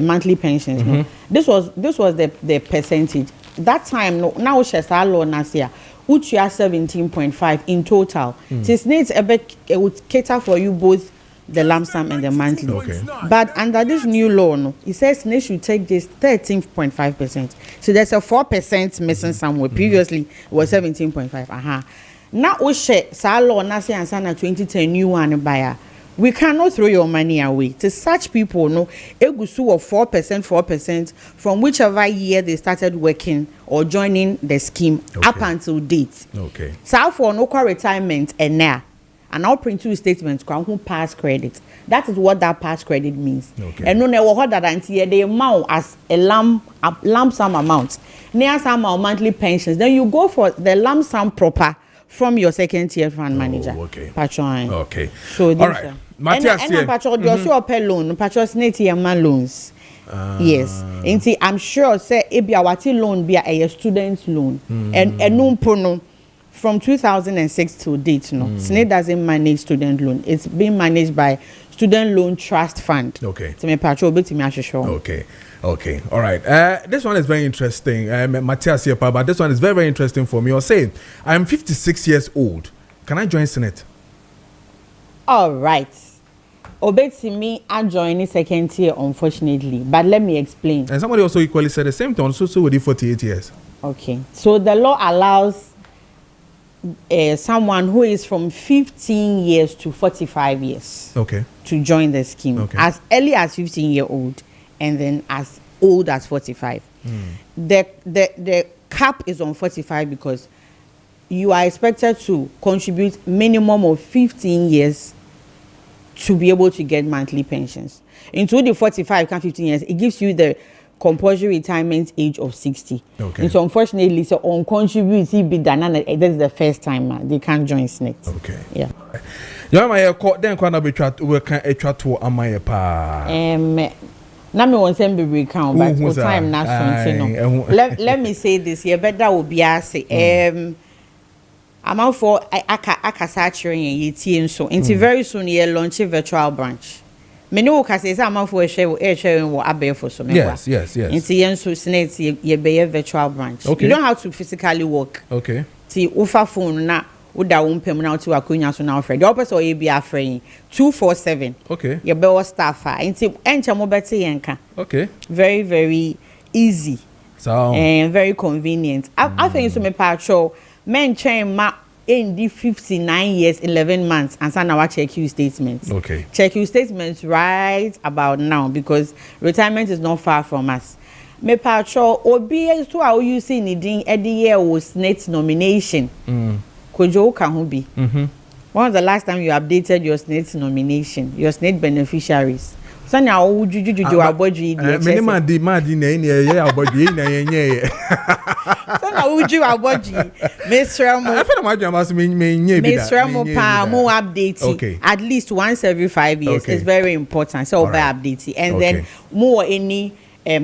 monthly pensions. This was the percentage. That time now Shesa law Nasia. Which you are 17.5 in total. Since needs it would cater for you both the lump sum and the monthly. Okay. But under this new law, it says Senate should take this 13.5%. So there's a 4% missing somewhere. Previously it was 17.5. Now we share law Nasia and Sana 2010 new one buyer. We cannot throw your money away. To such people, Egusu of 4% from whichever year they started working or joining the scheme up until date. Okay. So for no retirement and now, and I'll print two statements who pass credit. That is what that pass credit means. Okay. And no never that until the amount as a lump sum amount. Near some monthly pensions. Then you go for the lump sum proper from your second tier fund manager. Okay. Patron. Okay. So this all right. Matthias, and patron do also pay loan. Patron Senate man loans. Yes. And see, I'm sure say it be our loan be a student loan. And no prono from 2006 to date. Senate doesn't manage student loan. It's being managed by Student Loan Trust Fund. Okay. To me patron bit me sure. Okay. All right. This one is very interesting. Matthias here, but this one is very, very interesting for me. You're saying, I'm 56 years old. Can I join Senate? All right. Obeti me, I join the second tier, unfortunately. But let me explain. And somebody also equally said the same thing. So with the 48 years. Okay. So the law allows someone who is from 15 years to 45 years. Okay. To join the scheme. Okay. As early as 15-year-old. And then as old as 45. The cap is on 45 because you are expected to contribute minimum of 15 years to be able to get monthly pensions. Into the 45 and 15 years, it gives you the compulsory retirement age of 60. Okay. And so unfortunately, so on contribute this is the first time they can't join Senate. Okay. Yeah. You my then can be chat we can chat to amaya pa. Now me want send baby count, but for time not something. Let me say this. You better will be asked. I'm out for aka saturating ye tea so. Until very soon you launch a virtual branch. Me know can say I'm out for a share what abe for so. Yes. Until yen so Senate ye be a virtual branch. Okay. You don't have to physically work. Okay. See, ufa phone na. Uda umpem na to akunya so na ofre. The opposite or be afraid 247. Okay. Your be staffer. Nti encha mo beti yenka. Okay. Very, very easy. So very convenient. I think so me patrol men train ma in the 59 years 11 months and so now I check you statements. Okay. Check you statements right about now because retirement is not far from us. Me patrol obi so how you see needing every year was net nomination. Kojo can be. When was the last time you updated your SNET nomination, your SNET beneficiaries? So now would you aboji the madi na ya aboji na yenye. So now would you aboji Miss Ramo? I feel my jam as me nye bi da. Miss Ramo pa mo update okay. At least once every 5 years. Okay. It's very important. So by update and then more any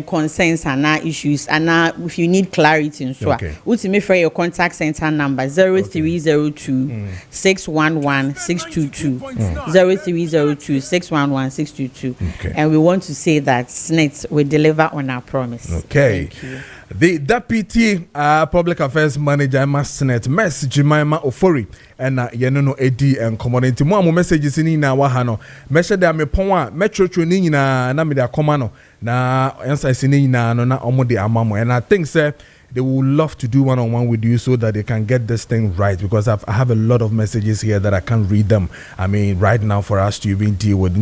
concerns and issues and if you need clarity and so ultimately for your contact center number 0302 611 622 0302 611 622 and we want to say that SNET will deliver on our promise. Thank you. The Deputy Public Affairs Manager SNET Mess Jemima Ofori and Yenono Edi and community more messages in na wahano measure da me pon metro ni na me da komano na answer ni na no na omode amamo and I think sir they would love to do one-on-one with you so that they can get this thing right because I have a lot of messages here that I can't read them. I mean right now for us to even deal with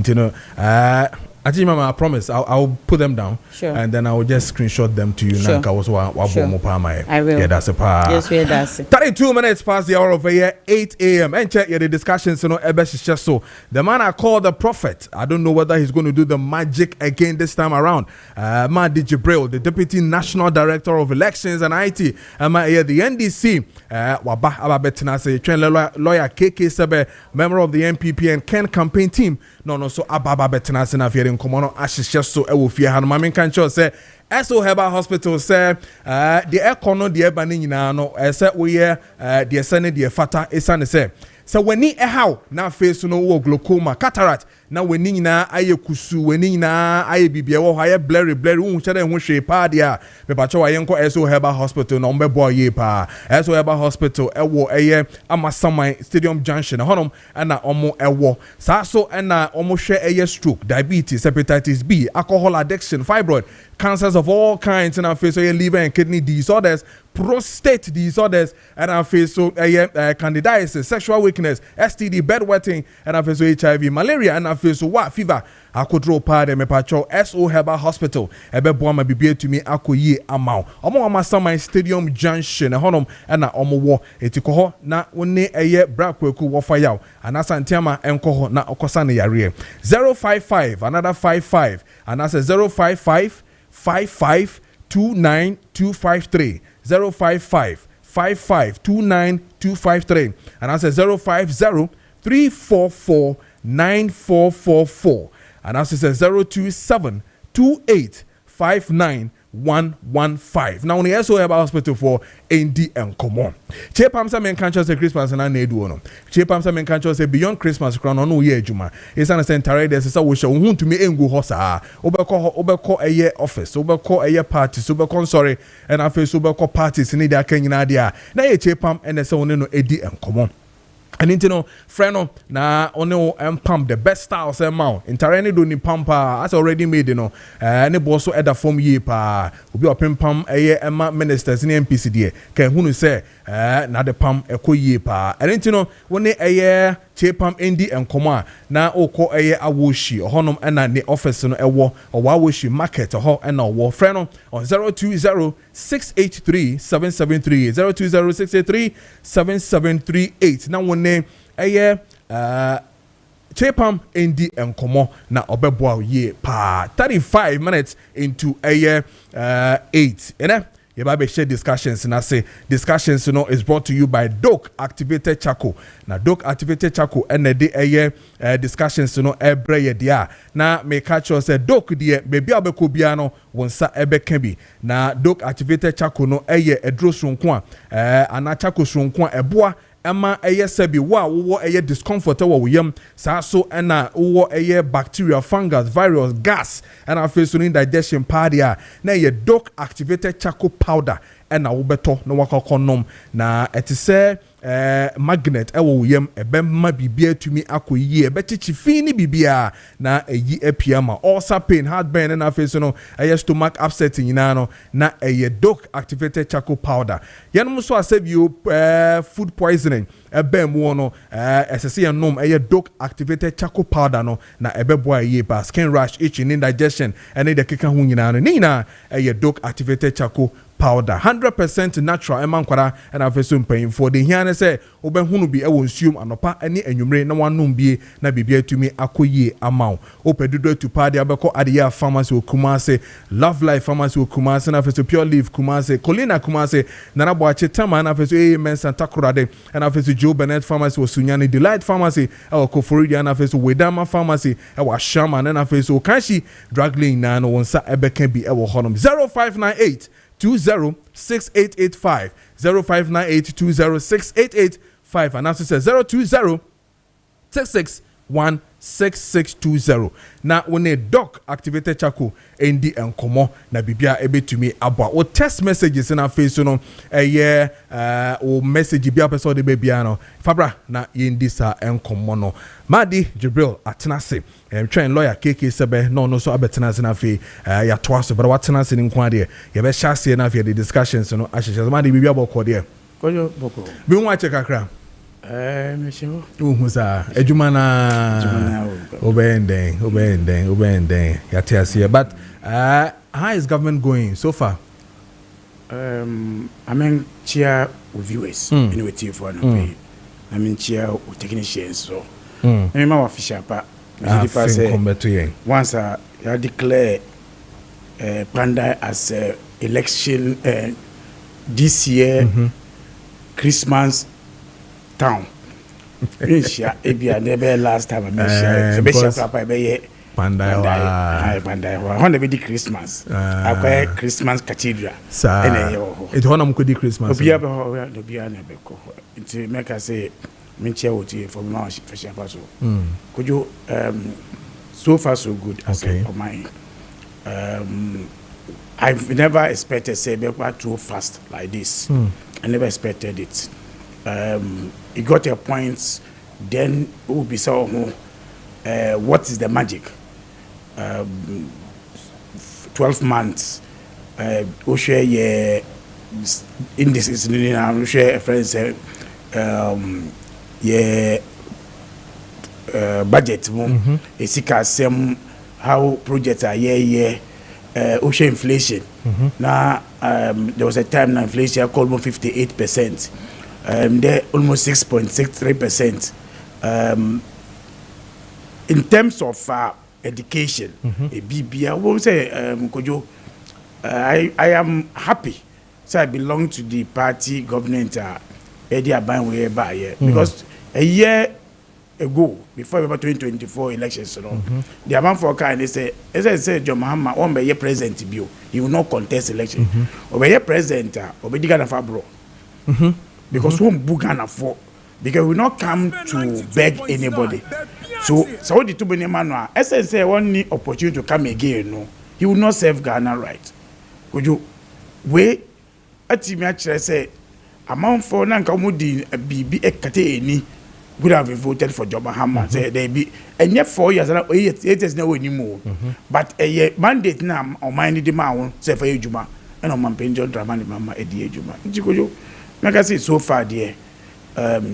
I promise I'll put them down and then I will just screenshot them to you. Sure. I will. Yeah, that's a part. Yes, we that's 32 minutes past the hour of 8 a.m. And check the discussions. So the man I call the prophet. I don't know whether he's going to do the magic again this time around. Madi Jibril, the Deputy National Director of Elections and IT. The NDC. Lawyer Kessben, member of the NPP and Ken campaign team. No, so Ababa Betanasi na fiere nkomono ahihye so e wo fie ha no mame kan cho say SO Herbal Hospital say the econo the eba ni nyina no say wo ye the sene the fata esane say so wani how na face no wo glaucoma cataract na wani nyina aye kusu wani nyina aye bibia wo aye blurry hu chere hu hwe pa dia me ba cho aye nko SO Herbal Hospital no mbe boy ye pa SO Herbal Hospital ewo aye Amasaman Stadium Junction honom na omo ewo sa so na omo hwe aye stroke diabetes hepatitis B alcohol addiction fibroid cancers of all kinds and I face liver and kidney disorders prostate disorders and I face candidiasis sexual weakness STD bedwetting and I face HIV malaria and I face fever I could draw part me patrol SO Herbal Hospital ebe boama bibie to me akoyi amao omo Amasaman Stadium Junction honum and na omo wo etiko ho na woni eye brakweku wo fayaw anasa ntiama enko ho na okosa ne yare 055 another 55 and that's 055 5529253 055 5529253 and that's 050 344 9444 and that's 027 28 59 115. Now, when the SO Herbal Hospital for ND and Common. Chepamsa men can't say Christmas and I need one. Chepamsa men can't say beyond Christmas crown on no year Juma. It's an center there's a wish to me engu hosa. Obeko a year office, Obeko a year party, Subeko sorry, and I feel Subeko parties in the Kenya idea. Now, Chepam and the son no AD and Common. And into no friend na ono pump the best styles amount in Tarani do ni pampa as already made any boss at the form ye pa obi opin pam emma ministers in MPC die can hunu say na the pam ekoye pa and into no woni Chepam ND and Koma na oko awoshi honom na the office no ewo awoshi market ho na wo friend on 020 683 773 020 683 7738 na woni Chepam ND and Komo na obeboa ye pa 35 minutes into 8 Yebabe share discussions and I say discussions is brought to you by Doc Activated Charcoal. Now Doc Activated Charcoal and the discussions every year dia. Na me catch us Doc dia baby abeko biano wonsa ebe kebi. Na Doc Activated Charcoal no edro sunkwa ana charcoal sunkwa eboa Emma sebi wo discomfort wo yam sa so na wo bacteria fungus virus gas and I face indigestion party na Doc Activated Charcoal powder and na wo beto no wakakonom na etise magnet ewo yam ebemma bibia tumi akoyie ebechichi fini bibia na eyi epiama ulcer pain heartburn na face no stomach upset nyina no na doc activated charcoal powder yanum so asebio food poisoning ebemu no esese yanom doc activated charcoal powder no na ebeboa yie ba skin rash itching indigestion ene de keka hu nyina no nina doc activated charcoal powder 100% natural emankwara and afeso mpain for the here say obehunu bi ewo nsuom anopa ene anwumre na wanum bie na bibia tumi akoyie amaw opedudo to party abeko adiya pharmacy okumase love life pharmacy okumase na afeso pure leaf kumase colina kumase na nabo achetama na afeso men santa kurade and afeso Joe Bennett pharmacy osunyani delight pharmacy okoforidia na afeso wedama pharmacy shama na afeso kanshi drug lane na no wonsa ebeka bi ewo honom 0598 206885 0598206885 and also says 02066166620 na when doc activated charcoal endi enkomo na bibia ebetumi aba o text messages na face no o message bia person de bibia no fabra na yendi sa enkomo no Madi Jibril atenase train lawyer Kessben no so abetenase na fe ya toaso but watenase ni nko ade ye be hyase na fe the discussions no ahyehyɛ Madi bibia bɔkɔ de Kojo Preko bi nwa che kakra mesho uhusa ejuma na obenden ya tiase but how is government going so far I mean chia viewers innovative for no pay I mean chia technicians so I mean my official pa once I declare Panda as election this year Christmas town. Misha ebia never last time Misha papa be Panda when they be Christmas akwa Christmas cathedral it honam ko di Christmas obia na be ko it make us say minche woti from now fashion paso could you so far so good as of mine I've never expected say be too fast like this I never expected it it got a point then it will be so what is the magic 12 months we share indices we share friends budget esika sem how projects are ocean inflation now there was a time now inflation almost 58%. They're almost 6.63%. In terms of education, I won't say, Kojo, I am happy. So I belong to the party government, because a year ago, before 2024 elections, the amount for car, and they say, as I said, John Mahama, one by year president, he will not contest election. Or by year president, or by the Ghana Fabro. Because won't Bugana for because we not come to beg anybody. So what the two manual as I say one need opportunity to come again, no, he will not serve Ghana right. Could you wait at me actually say amount for Nankamudi be a kate would have voted for John Mahama, say they be and yet 4 years and 8 years no anymore. But a mandate now or mind the man say for Juma and on my pension Dramani Mama Eddie Juma. Like I say, so far, dear,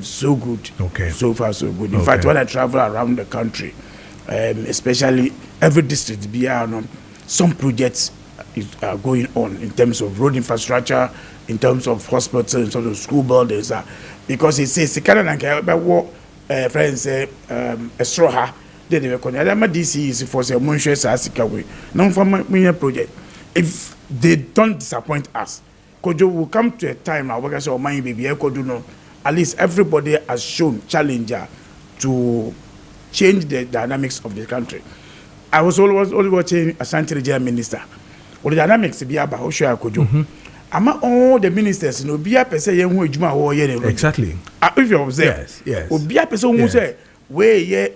so good. Okay. So far, so good. In fact, when I travel around the country, especially every district, some projects are going on in terms of road infrastructure, in terms of hospitals, in terms of school buildings. Because it says, friends say, a straw, they were connected. I'm a DC is for the Monshas Asikawe. No for my project. If they don't disappoint us, Kojo will come to a time now where I say, my baby, I could do no. At least everybody has shown challenger to change the dynamics of the country. I was always watching Ashanti Regional Minister. Well, the dynamics be about how sure Kojo. Ama all the ministers, you know, be a person who is exactly. If you observe, yes. Or be a person who say, where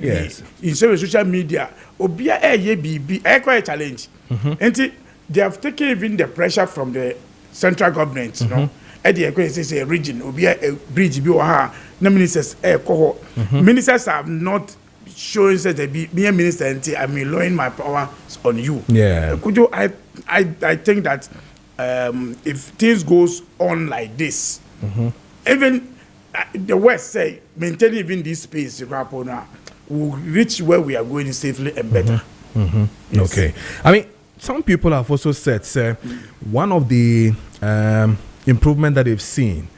in social media, or be a quite challenge. And they have taken even the pressure from the central government, you know, the say region will be a bridge be ha na ministers ko ministers have not showing that they be a minister and I mean lowering my power on you. Could you I think that if things goes on like this, even the West say maintaining even this space will reach where we are going safely and better. Yes. Okay. I mean, some people have also said, one of the improvement that they've seen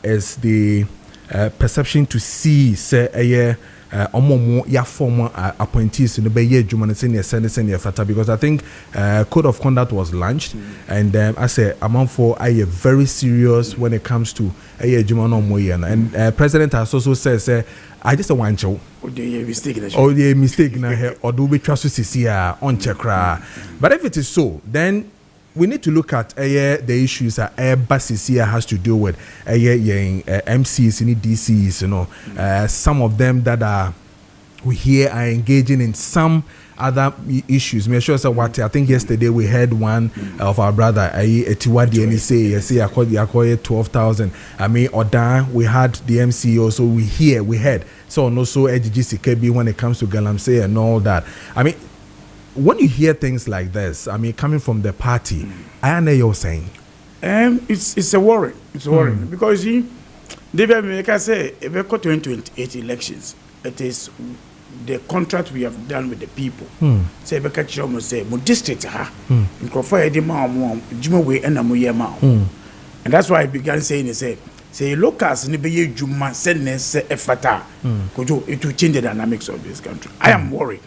is the perception to see, former appointees in the Bay Fata, because I think code of conduct was launched, and I say among for very serious when it comes to and President has also said, I just want to mistake na here or do we trust to on chakra. But if it is so, then we need to look at the issues that CCA has to do with MCs and DCs, some of them that are we here are engaging in some other issues. Me sure what I think yesterday we had one of our brother Etiwadi and he say I call 12,000. I mean Odan we had the MCO, so we had so and also KPD when it comes to Galamsey and all that. I mean, when you hear things like this, I mean, coming from the party, I know you're saying. It's a worry. It's a worry because David America say if we go to 2028 elections, it is the contract we have done with the people. Say we catch almost say mo district in Crawford Edema Juma way and and that's why I began saying say locals ni be Juma send effata. Kojo it will change the dynamics of this country. I am worried.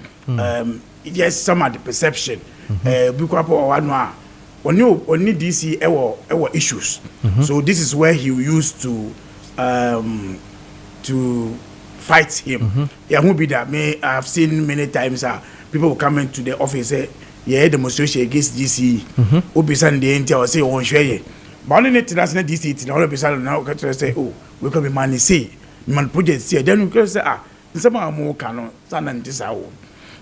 Yes, some of the perception. When you need DC our issues. So this is where he used to fight him. Yeah, who be that? I have seen many times people will come into the office say, yeah, demonstration against DC. Who be saying the intel say on share. But only international DC all of a sudden now say, oh, we can be money say, man project say. Then we can say some more canon, and this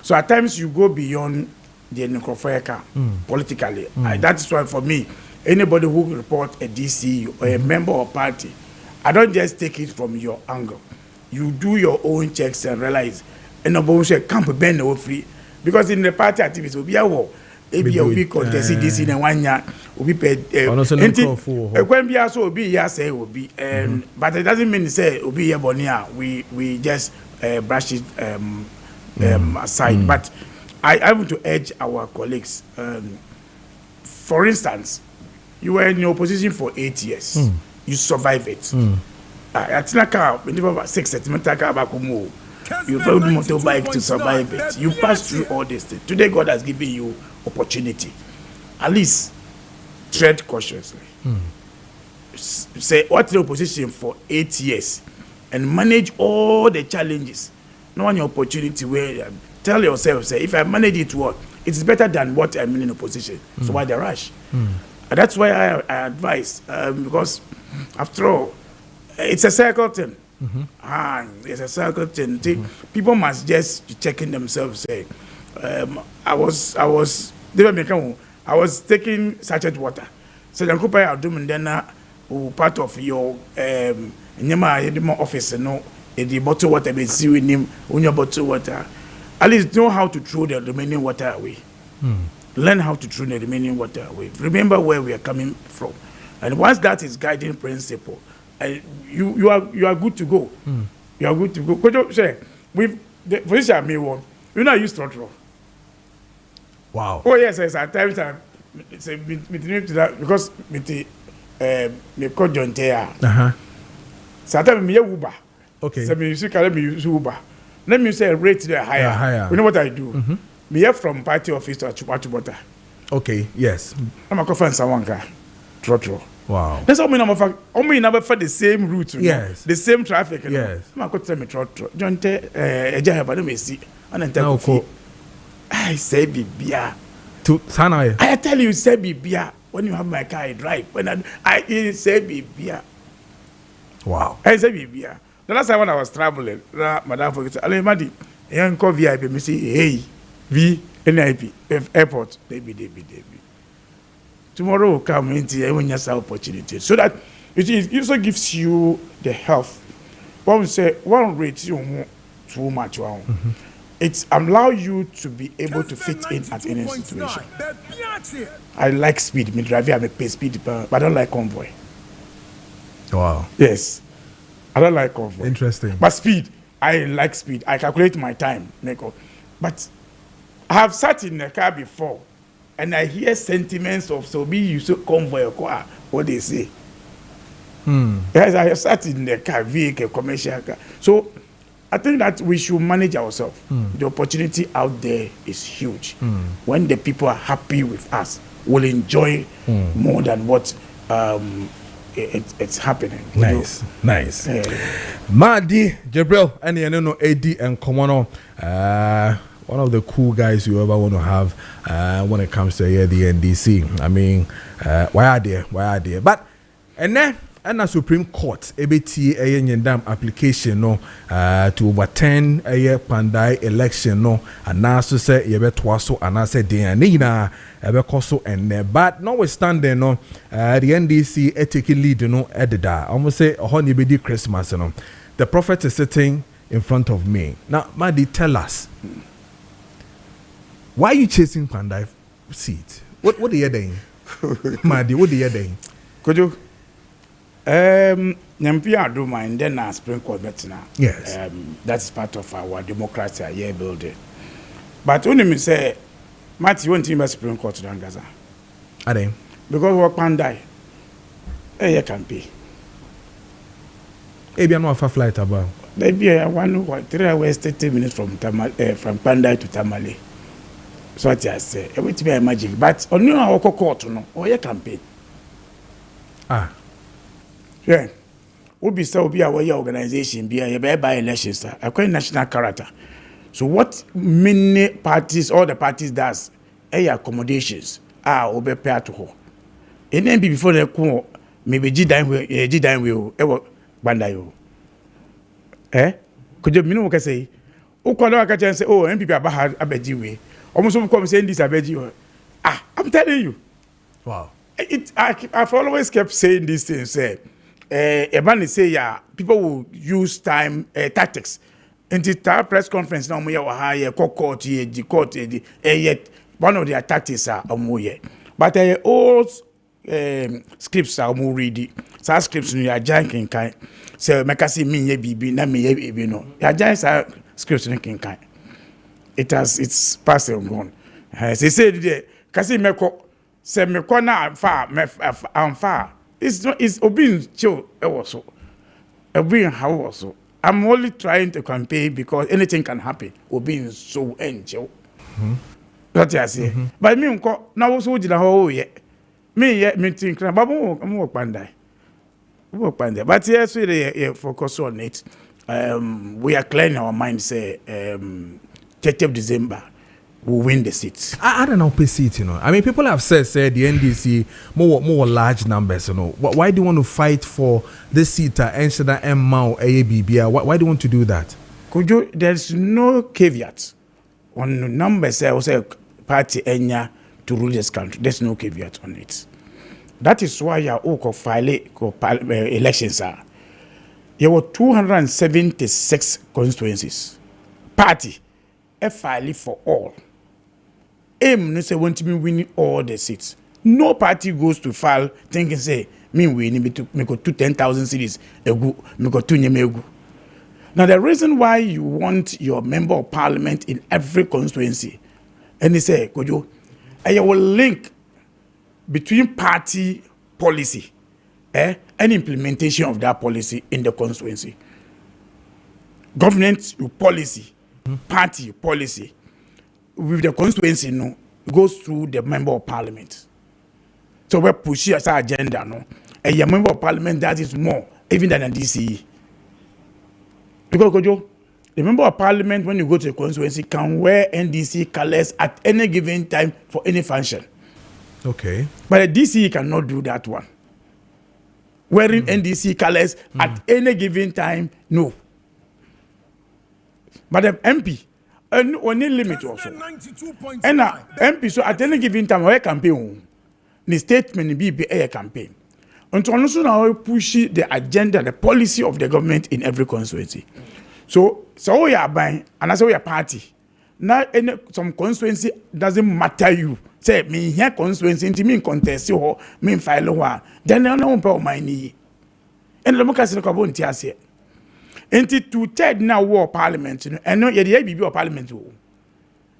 so at times you go beyond the Nkrofeka politically. That is why for me, anybody who report a DC or a member of party, I don't just take it from your angle. You do your own checks and realize, and no say can't bend no free because in the party activities will be a war. Will be contested DC in 1 year. Will be paid. When we also be yes, say will be. But it doesn't mean say will be here bonia. We just brush it. Aside, but I want to urge our colleagues. For instance, you were in your opposition for 8 years. You survive it. It's like a 6 you rode motorbike to survive it. You pass through all this things. Today, God has given you opportunity. At least tread cautiously. Say what's the opposition for 8 years and manage all the challenges. No one opportunity where tell yourself, say, if I manage it well, it's better than what I'm in opposition. So why the rush? And that's why I advise, because after all, it's a circle thing. It's a circle thing. People must just check in themselves. Say, I was taking sachet water. So then part of your office, the bottle water be see with him when your bottle water. At least know how to throw the remaining water away. Learn how to throw the remaining water away. Remember where we are coming from. And once that is guiding principle, you are good to go. You are good to go. Kojo say with the position me one. You know I use throttle. Wow. Oh yes, at times say because with the me Kojo Ntea. Sometimes me Uber. Okay. So me use Uber. Let me say rate the higher. You know what I do? Me here from party office to Achubota. Okay. Yes. I'm a coffin someone car. Throttle. Wow. That's all me number for the same route. Yes. The same traffic. Yes. I'm going to tell me throttle. John Te Eja but me see. And then tell me. I say bibia. To Sana. I tell you say bibia when you have my car I drive. When I say bibia. Wow. I say bibia. The last time when I was traveling, Madam Fogus, Alemadi, young call VIP, me say, hey, V, NIP, airport, Debbie. tomorrow will come into when you have opportunity. So that it also gives you the health. One say one rate you too much. It's allow you to be able to fit in at any situation. I like speed. Me drive, I pay speed, but I don't like convoy. Wow. Yes, I don't like convoy. Interesting. But speed, I like speed. I calculate my time. But I have sat in a car before, and I hear sentiments of so be you so convoy or car. What they say. Yes, I have sat in the car, vehicle, commercial car. So I think that we should manage ourselves. The opportunity out there is huge. When the people are happy with us, we'll enjoy more than what it's happening. Nice. Madi, Jabril, and you know, AD and Komono, one of the cool guys you ever want to have when it comes to the NDC. I mean, why are they? But, and then, and the Supreme Court ABT a yendam application no to overturn a Pandai election no and now so say ye betwaso and I said Nina ebekoso and but notwithstanding no the NDC taking lead no edida almost say honey be Christmas no the prophet is sitting in front of me now Madi tell us why are you chasing Pandai seat what are you doing Madi what are you doing Kojo Nyampia Aduma and then our Supreme Court betina. Yes. That's part of our democracy here building. But only me say, Matthew won't team Supreme Court to Gaza. Are they? Because what Pandai, you can pay. Maybe I'm not a flight about. Maybe 3 hours 30 minutes from Pandai to Tamale. So what I say, it will be a magic. But on our court, no, or you can pay. Yeah, we be our organization be a by elections. I quite national character. So what many parties, all the parties does, accommodations are be paid to her. And then before they come, maybe G-Dine will ever bandayo. Could you mean what I say? Oh, I can say, oh, MPP about a bejiwe. Almost come saying this a bejiwe. I'm telling you. Wow. I've always kept saying these things. Ebani say people will use time tactics. In the press conference now, we have court yet one of their tactics are but old scripts are more ready. So scripts you are janking kind. So make us see me ye bibi na me ye no. Ya jank scripts in kind. It's passed and gone. They said there, kasi meko se meko na amfa. It's obeying chill also. Obeying how also. I'm only trying to campaign because anything can happen. Obeying so chill. What I say. But me now also did a whole year. Me think babu work pandai. Work pandai. But yes, we focus on it. We are clearing our mind say 30th December. Will win the seats. I don't know per seat, you know. I mean, people have said the NDC more large numbers, you know. Why do you want to fight for this seat? Ensure and Mao AABB. Why do you want to do that? Kojo, there's no caveat on the numbers. I was a party Enya to rule this country. There's no caveat on it. That is why you are file elections are. There were 276 constituencies. Party, a file for all. Aim no say want to be winning all the seats. No party goes to file thinking say me winning me go to 10,000 cities egu me go to nyemegu. Now the reason why you want your member of parliament in every constituency, and they say Kojo, I will link between party policy and implementation of that policy in the constituency. Government policy, party policy. With the constituency, no, goes through the member of parliament. So we push as our agenda, no, and your member of parliament that is more even than a DCE. Because Kojo, the member of parliament when you go to the constituency can wear NDC colors at any given time for any function. Okay. But the DCE cannot do that one. Wearing NDC colors at any given time, no. But the MP. And only limit also. And MP so at any given time we campaign. the statement be a campaign. And to also now push the agenda, the policy of the government in every constituency. So we are buying, and as we are party. Now, some constituency doesn't matter you. Say me here constituency, into me contest or me file one. Then I don't know my knee. And the democracy of Kabon Tiasia. Into 2/3 now war parliament, and no, yet the ABB or parliament.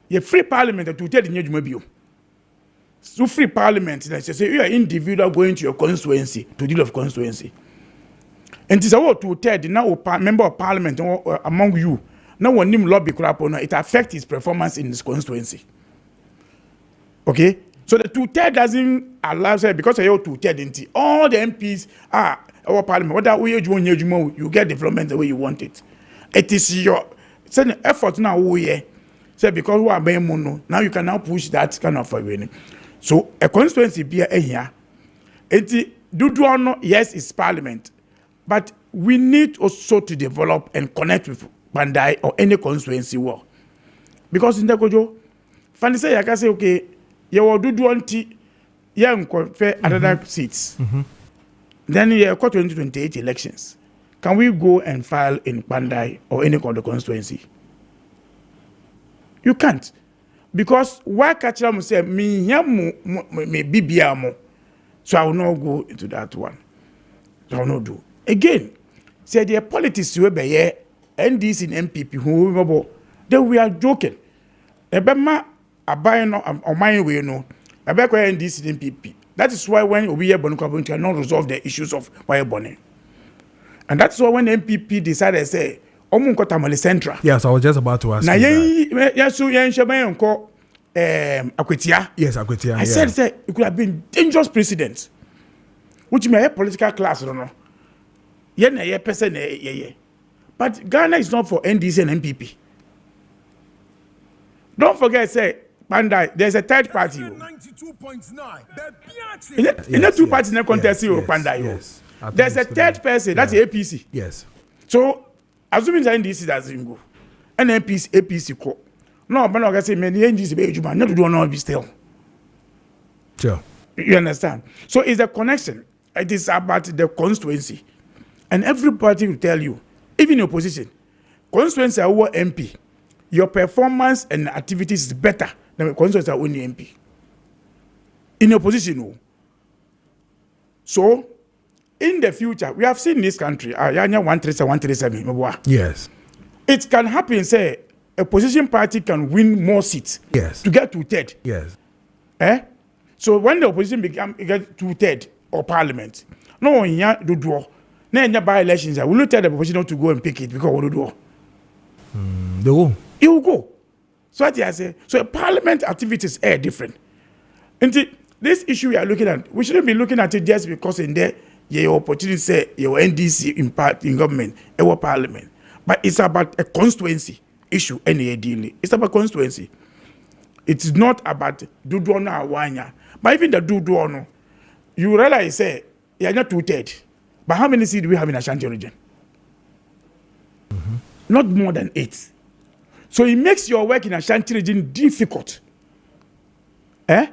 You free parliament at 2/3 in your mobile. So free parliament, let's say you are individual going to your constituency to deal of constituency. And it is about 2/3 now member of parliament among you. No one name lobby crap on it affects his performance in his constituency. Okay? So the 2/3 doesn't allow because I have 2/3 all the MPs are our parliament. Whether we you get development the way you want it. It is your effort now say because we are being mono. Now you can now push that kind of winning. So a constituency be here. Yes, it's parliament, but we need also to develop and connect with Bandai or any constituency war. Because in the Kojo, Fanny say I can say okay, you will do 20 other seats. Then you have 2028 elections. Can we go and file in Bandai or any other constituency? You can't. Because why catch them say me BBM, so I will not go into that one. So I will not do. Again, say the politics you be here, NDC and MPP who remember then we are joking. Ebema abaying on my way no. Ebeko NDC and MPP. That is why when we are Bonuka cannot resolve the issues of why Bonnie. And that's why when MPP decided say Central. Yes, I was just about to ask you. Yes, Akwetia. I said it could have been dangerous precedent. Which may have political class, I don't know. But Ghana is not for NDC and MPP. Don't forget, say, Bandai, there's a third party. 92.9. In the two parties in the contest, Bandai. Yes. There's a third person, that's APC. Yes. So, assuming that NDC doesn't go, and APC go. No, but I say, many NDC be you man, not do not be still. Sure. You understand? So it's a connection. It is about the constituency, and everybody will tell you, even your position, constituency or MP, your performance and activities is better than the constituency or only MP. In your position, no. So. In the future, we have seen this country, 137. Yes. It can happen, say, a opposition party can win more seats. Yes. To get 2/3. Yes. So when the opposition get 2/3 or parliament, no one here do draw. Now by elections, I will not tell the opposition not to go and pick it because we do draw. They will. It will go. So what I say, so parliament activities are different. And this issue we are looking at, we shouldn't be looking at it just because in there. Your opportunity say your NDC in government, our parliament, but it's about a constituency issue. It's about constituency. It's not about Duduano Awanya. But even the Duduano, you realize say you're not 2/3. But how many seats do we have in Ashanti region? Not more than 8. So it makes your work in Ashanti region difficult. It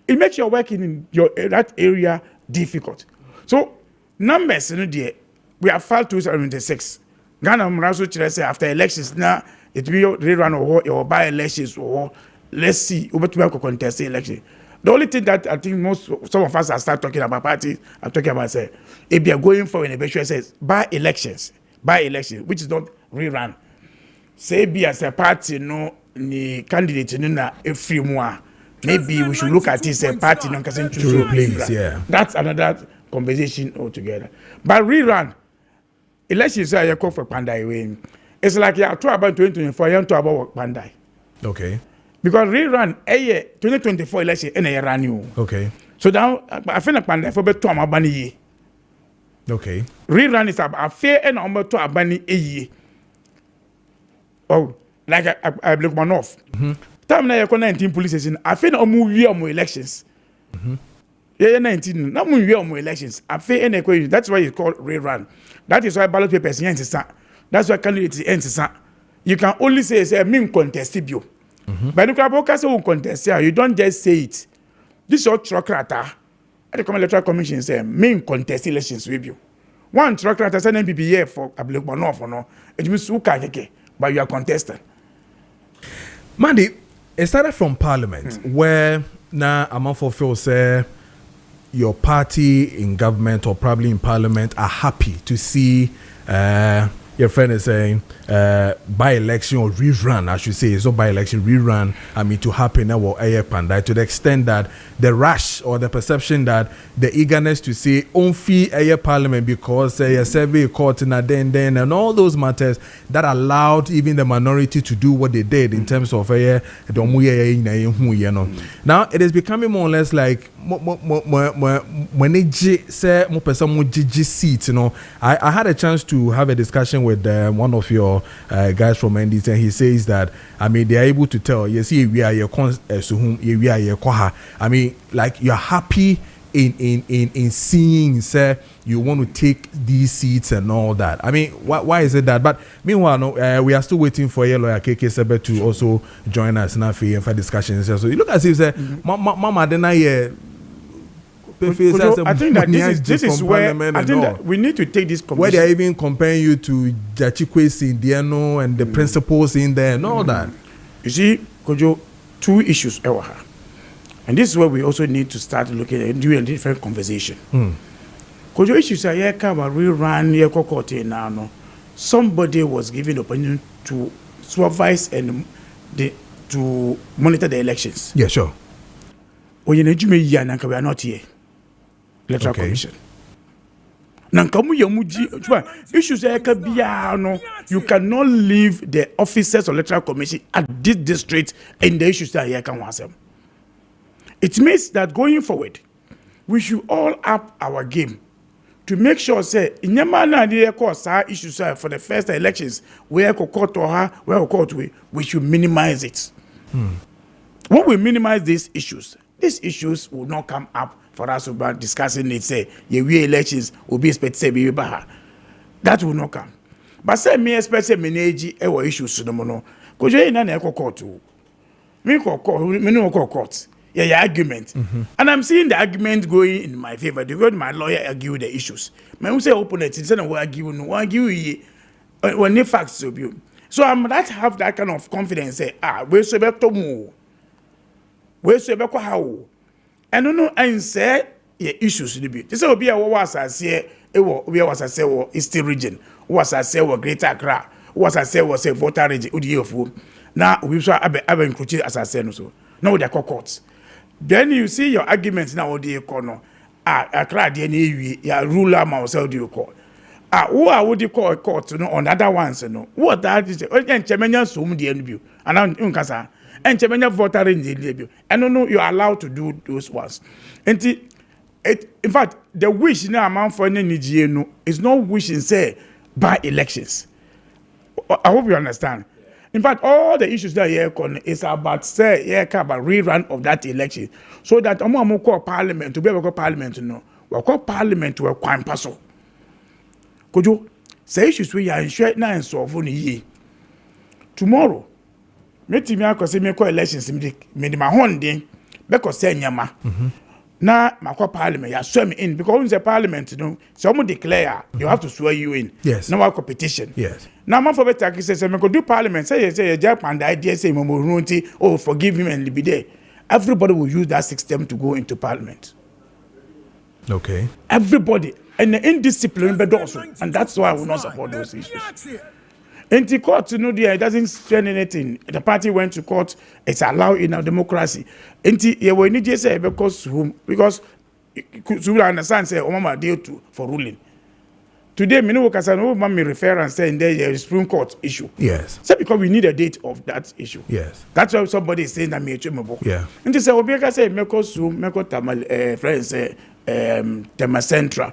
makes your work in that area difficult. So numbers we have filed 276. Ghana Mraso say after elections now it will rerun or by elections or let's see over to contest the election. The only thing that I think some of us are start talking about parties are talking about say if they are going for an eventual says by elections, which is not rerun. Say be as a party no the candidate no a free more. Maybe we should look at it as a party no can to replace. Yeah. That's another conversation altogether. But rerun, elections are call for Pandai way. It's like you talk about 2024, you talk about Pandai. Okay. Because rerun, 2024 election, and a run you. Okay. So now, I feel like Pandai for better to Abani. Okay. Rerun is about a fair and almost to Abani a year. Oh, like I look man off. Time now, you're 19 police station. I feel no more elections. Yeah, 19. Now we have more elections. That's why it's called rerun. That is why ballot papers ends. That's why candidates ends. You can only say me contest you. But you can say contest. You don't just say it. This is your trocrata. the electoral commission say main contest elections with you. One track record as an MPP for a black man for no. It means who can but you are contested. Mandy, it started from Parliament where now I'm fulfill say your party in government or probably in Parliament are happy to see your friend is saying by-election or rerun, I should say, it's not by-election, rerun, to happen or to the extent that the rush or the perception that the eagerness to say on fee parliament because a survey court then and all those matters that allowed even the minority to do what they did in terms of now it is becoming more or less like when say seats, I had a chance to have a discussion with one of your guys from NDC, and he says that they are able to tell you see we are your like you're happy in seeing say you want to take these seats and all that. Why is it that? But meanwhile, we are still waiting for your lawyer Kessben to also join us now for discussions. So you look as if say mama deny I think that this is where I think that we need to take this conversation. Where they are even comparing you to Jachikwe Indiano and the principles in there and all that. You see, Kojo, two issues ever. And this is where we also need to start looking at doing a different conversation. Kojo issues are here rerun here court now. No, somebody was given the opinion to supervise and to monitor the elections. Yeah, sure. We are not here. Electoral Commission. Issues you cannot leave the officers of Electoral Commission at this district in the issues that here can want them. It means that going forward, we should all up our game to make sure say in issues for the first elections where we should minimize it. When we minimize these issues will not come up for us about discussing it. Say, elections will be expected to be that will not come. But say me expect say manage our issues no more. Cause you ain't na court too. Me court. Yeah, argument. And I'm seeing the argument going in my favor. Because my lawyer argue the issues. Man, we say opponent, it's not argue when the facts of you. So I'm not have that kind of confidence. Say, we so better move. We so better how. And no, I say issues to be. This will be a was I say was I say Eastern region. Was I say Greater Accra. Was I say was a voter region. Now we saw Aben Kuchi as I say so. No, they're courts. Then you see your arguments now the corner. Accra the ya ruler myself do you call. Who are would you call a court on other ones no. What that is Chemenya sum the NBU. And I'm unkasa. And Chemenya voter in the debut. And no, you're allowed to do those ones. And in fact, the wish now amount for any no is no wish in say by elections. I hope you understand. In fact, all the issues that here is about say about rerun of that election, so that call parliament to be able to call parliament we call parliament to a crime passo. Could you say issues we are ensured now and so for ye tomorrow? Meeting me because me call elections me my honey because say nyama. Now my call parliament you swear me in because in the parliament someone declare you have to swear you in. Yes. No competition. Yes. Now, man for better says, "I go do parliament." Say, Japan, the idea say, "Oh, forgive him and be there." Everybody will use that system to go into parliament. Okay. Everybody and the indiscipline, but also, and that's why I will not support those issues. In the court, it doesn't strengthen anything. The party went to court; it's allowed in our democracy. And we need to say because to understand, say, "Omama deal to for ruling." Today, me no can me refer and say in there is Supreme Court issue. Yes. So because we need a date of that issue. Yes. That's why somebody is saying that me yeah. And they say Obieka say meko tamal friends say Tema Central.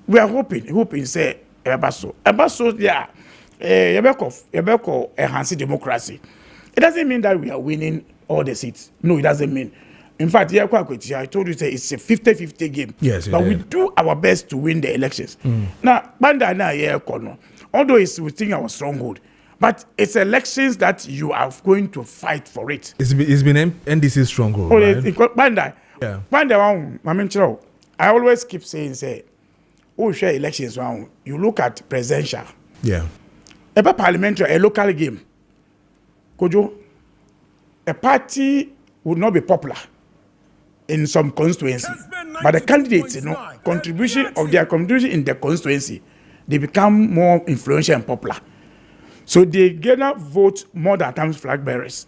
We are hoping say Ebaso yeah Yebeko enhance democracy. It doesn't mean that we are winning all the seats. No, it doesn't mean. In fact, I told you it's a 50-50 game. Yes, but we do our best to win the elections. Now, Banda na although it's within our stronghold, but it's elections that you are going to fight for it. It's been NDC's stronghold. Right? Banda. Yeah. Banda I always keep saying, say, oh, share elections round. You look at presidential. Yeah. A parliamentary, a local game. Kojo, a party would not be popular in some constituency, but the candidates, you know, contribution in the constituency, they become more influential and popular. So they gather vote more than times flag bearers,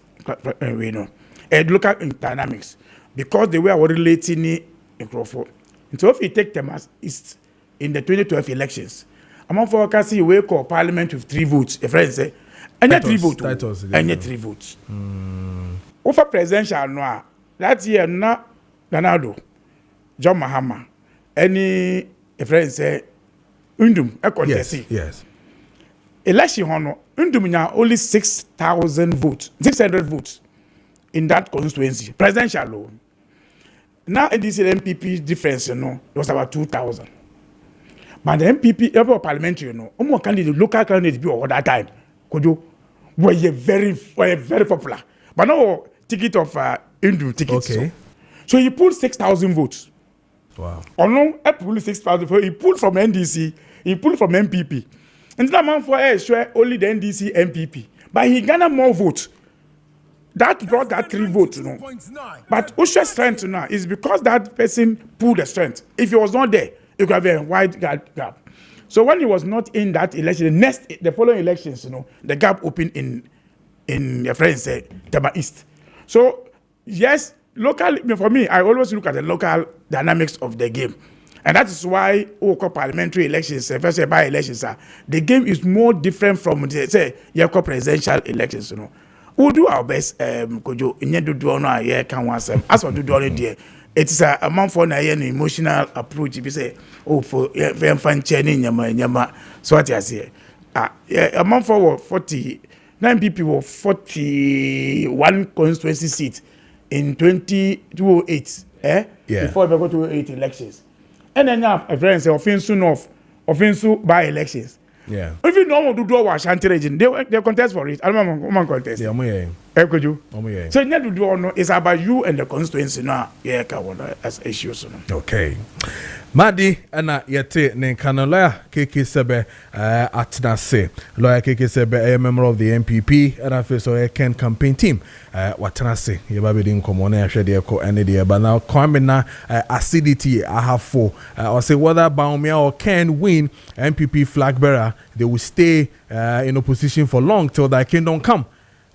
you know, and local dynamics, because they were relating in Crawford. So if you take them as is in the 2012 elections, among forecast you will call parliament with 3 votes. A friend say, and yet 3 votes, and yet 3 votes. Over presidential no, that year na Ganado, John Mahama, any a friend say, Undum, a contest. Yes. Election hono, Undum now only 6,000 votes, 600 votes in that constituency. Presidential law. Now this MPP difference, you know, it was about 2,000. But the MPP, every parliamentary, you know, almost candidate, local candidates be over that time, Kojo, were very popular. But no ticket of Undum tickets. Okay. So he pulled 6,000 votes. Wow. Or no, he pulled 6,000 votes. He pulled from NDC, he pulled from MPP. And that man for sure only the NDC MPP. But he garnered more votes. That brought that 3 votes, you know. But Usha's strength now is because that person pulled the strength. If he was not there, it could have been a wide gap. So when he was not in that election, the following elections, you know, the gap opened in your friends say Taba East. So yes, locally for me, I always look at the local dynamics of the game. And that is why parliamentary elections, first by elections, the game is more different from say presidential elections, you know. We'll do our best, Kojo. As for do there, it's a month for an emotional approach. If you say, oh, for fan chaining yama, so what I say, a month for 49 people were 41 constituency seats in 2008, before we go to 8 elections. And then you have a friend say, offense by elections. Yeah. If you don't want to do our Shanti region, they contest for it. I don't know contest. Yeah, so you to do no, it's about you and the constituency now. Yeah, as issues. Okay. Madi ana yete ne kana lawyer Kessben atnase. Lawyer Kessben a member of the MPP and also a Ken campaign team. Watnase yeba be nkomo na hwede eko ene de ba na kwame na acidity I have for or say whether Baumia or Ken win MPP flag bearer, they will stay in opposition for long till their kingdom come.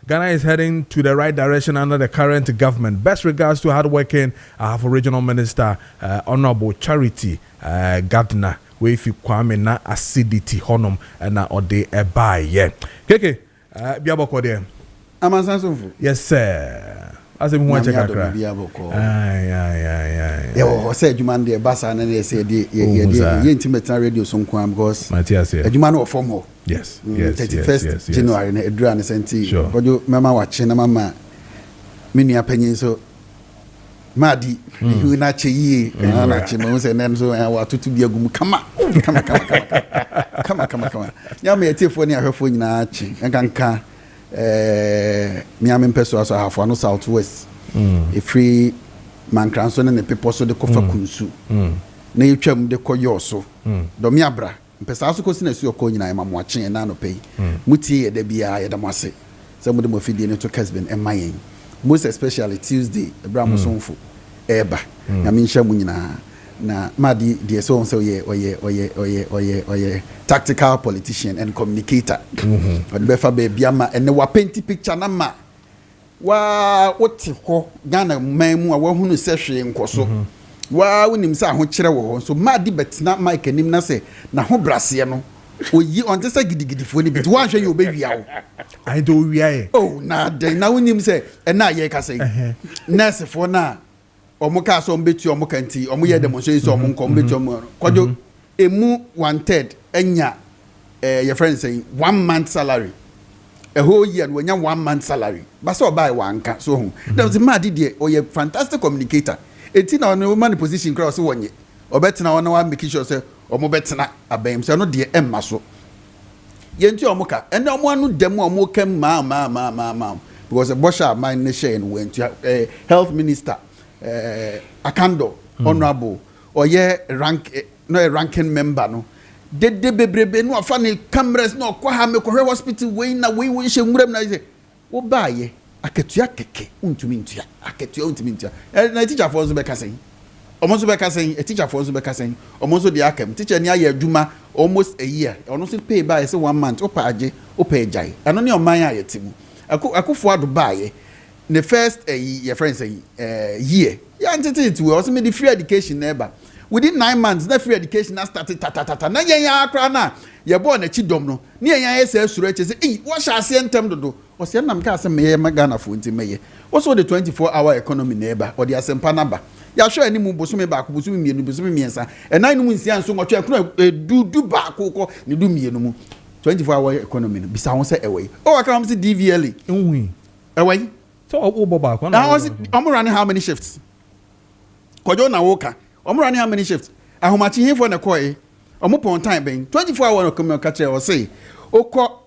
Ghana is heading to the right direction under the current government. Best regards to hardworking regional minister, Honorable Charity Gardner. We if you kwame na acidity honum na ode ebai yeah. Keke, biaboko there. Amansansofu. Yes sir. As we want to check out. Yeah, say Juman de Bassa and they say the intimate radio song because Matthias here. Juman or form. Yes. 31st January in a Adrian Senti. Sure. But you Mama watching a mama mini opinion so Madi, you not ye and then so I want to be a gum. Come on. Now me a tip when you have phone in Archie and can Miami Peso also have one southwest. A free man cranson and the people so the Kofa Kunsu. Na you chum the Koyoso. Domiabra. Pesaso cosines your coin I am watching and nano pay. Muti de Bia Yadamase. Some of them were feeding to Kessben and my aim. Most especially Tuesday, the Bramosonfu. Eba. I mean Shamunina. Na Madi the so and so ye tactical politician and communicator. But Befa Biama and the Wapenti picture nama. What Ghana Mamu, who session in Koso. Wa wonim sa ho kire wo so Madi betina Mike nim na se na ho brase no oyi on te sa gidigidifo ni bit wan hwe ye obewia wo I do wia oh na den na wonim se na ye ka se nurse fo na omuka so mbetu omuka nti omu ye demonstration so omunko mbetu omu Kojo emu 1/3 enya your friend say 1 month salary a whole year when you 1 month salary but so buy one ka so there was Madi there or ye fantastic communicator. Eti na no man position cross wonye obetina wona wa make sure say omo betina abem say no de emma so yenti omo ka ene omo anu dem omo kam ma because the bosha man ne share no went health minister Akando honorable or no ranking member no de bebrebe no afa ne cameras no kwa ha me kɔ hospital we na we hye nwuram na say wo baaye aketua keke untumi ntua aketua untumi ntua na teacher for so be ka sen omo so be ka sen teacher for so be ka sen omo so de akam teacher ni aye adwuma almost a year ono so pay by say 1 month opa age opa ejai ano ne oman aye timu akufo ado baaye the first your friend say year ya ntete we also made the free education neighbor within 9 months na free education na started ta na yen ya akra na ye born na chidom no ne yen ya say suru eche say what shall say ntem dodo o say nam ka say meye magana fo nti meye also the 24-hour economy neighbor or the asempa number ya show ani mu bosome ba ko bosome mienu bosome miensa enan nu nsia nso ngotwe akra du ba ko ko ne du mienu mu 24-hour economy no bisa won say ewei o aka am say DVLA enwi ewei so o boba ko na I'm running how many shifts Kojo na woka I'm running how many shifts ahomachi here for na koi omo pon time ben 24-hour economy ka che o say okọ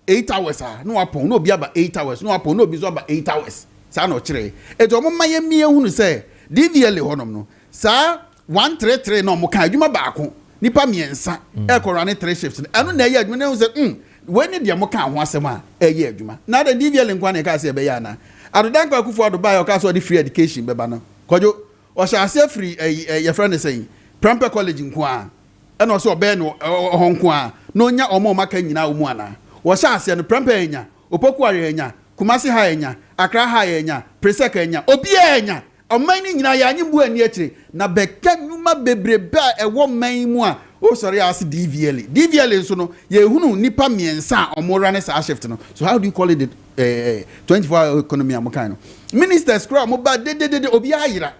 8 hours no apon no obi aba 8 hours no apon no obi zo aba 8 hours sa na o kire eto omo maye mie hunu say DVLA honom no sa 133 no mo kan adwuma ba ko nipa miensa e ko run 3 shifts anu na ye adwuma na say when the amoka ho asem a eye adwuma na the DVL nkwa na ka se be ya na Dankwah akufo ado ba ya ka so the free education be ba no Kojo o sha ase free your friend say Prempeh college nkwa e no so be no ho nkwa no nya omo maka nyina omu ana wo sha ase no Prempeh enya Opoku are enya Kumasi ha enya Accra ha enya Presec enya obi enya oman ni nyina ya anyimbu ani akire na beka nyuma bebrebe a ewo man mu a o sorry as DVLA nso no ye hunu nipa miensa omora ne sa shift no so how do you call it the 24-hour economy amokan no ministers kra mo ba de obi ayira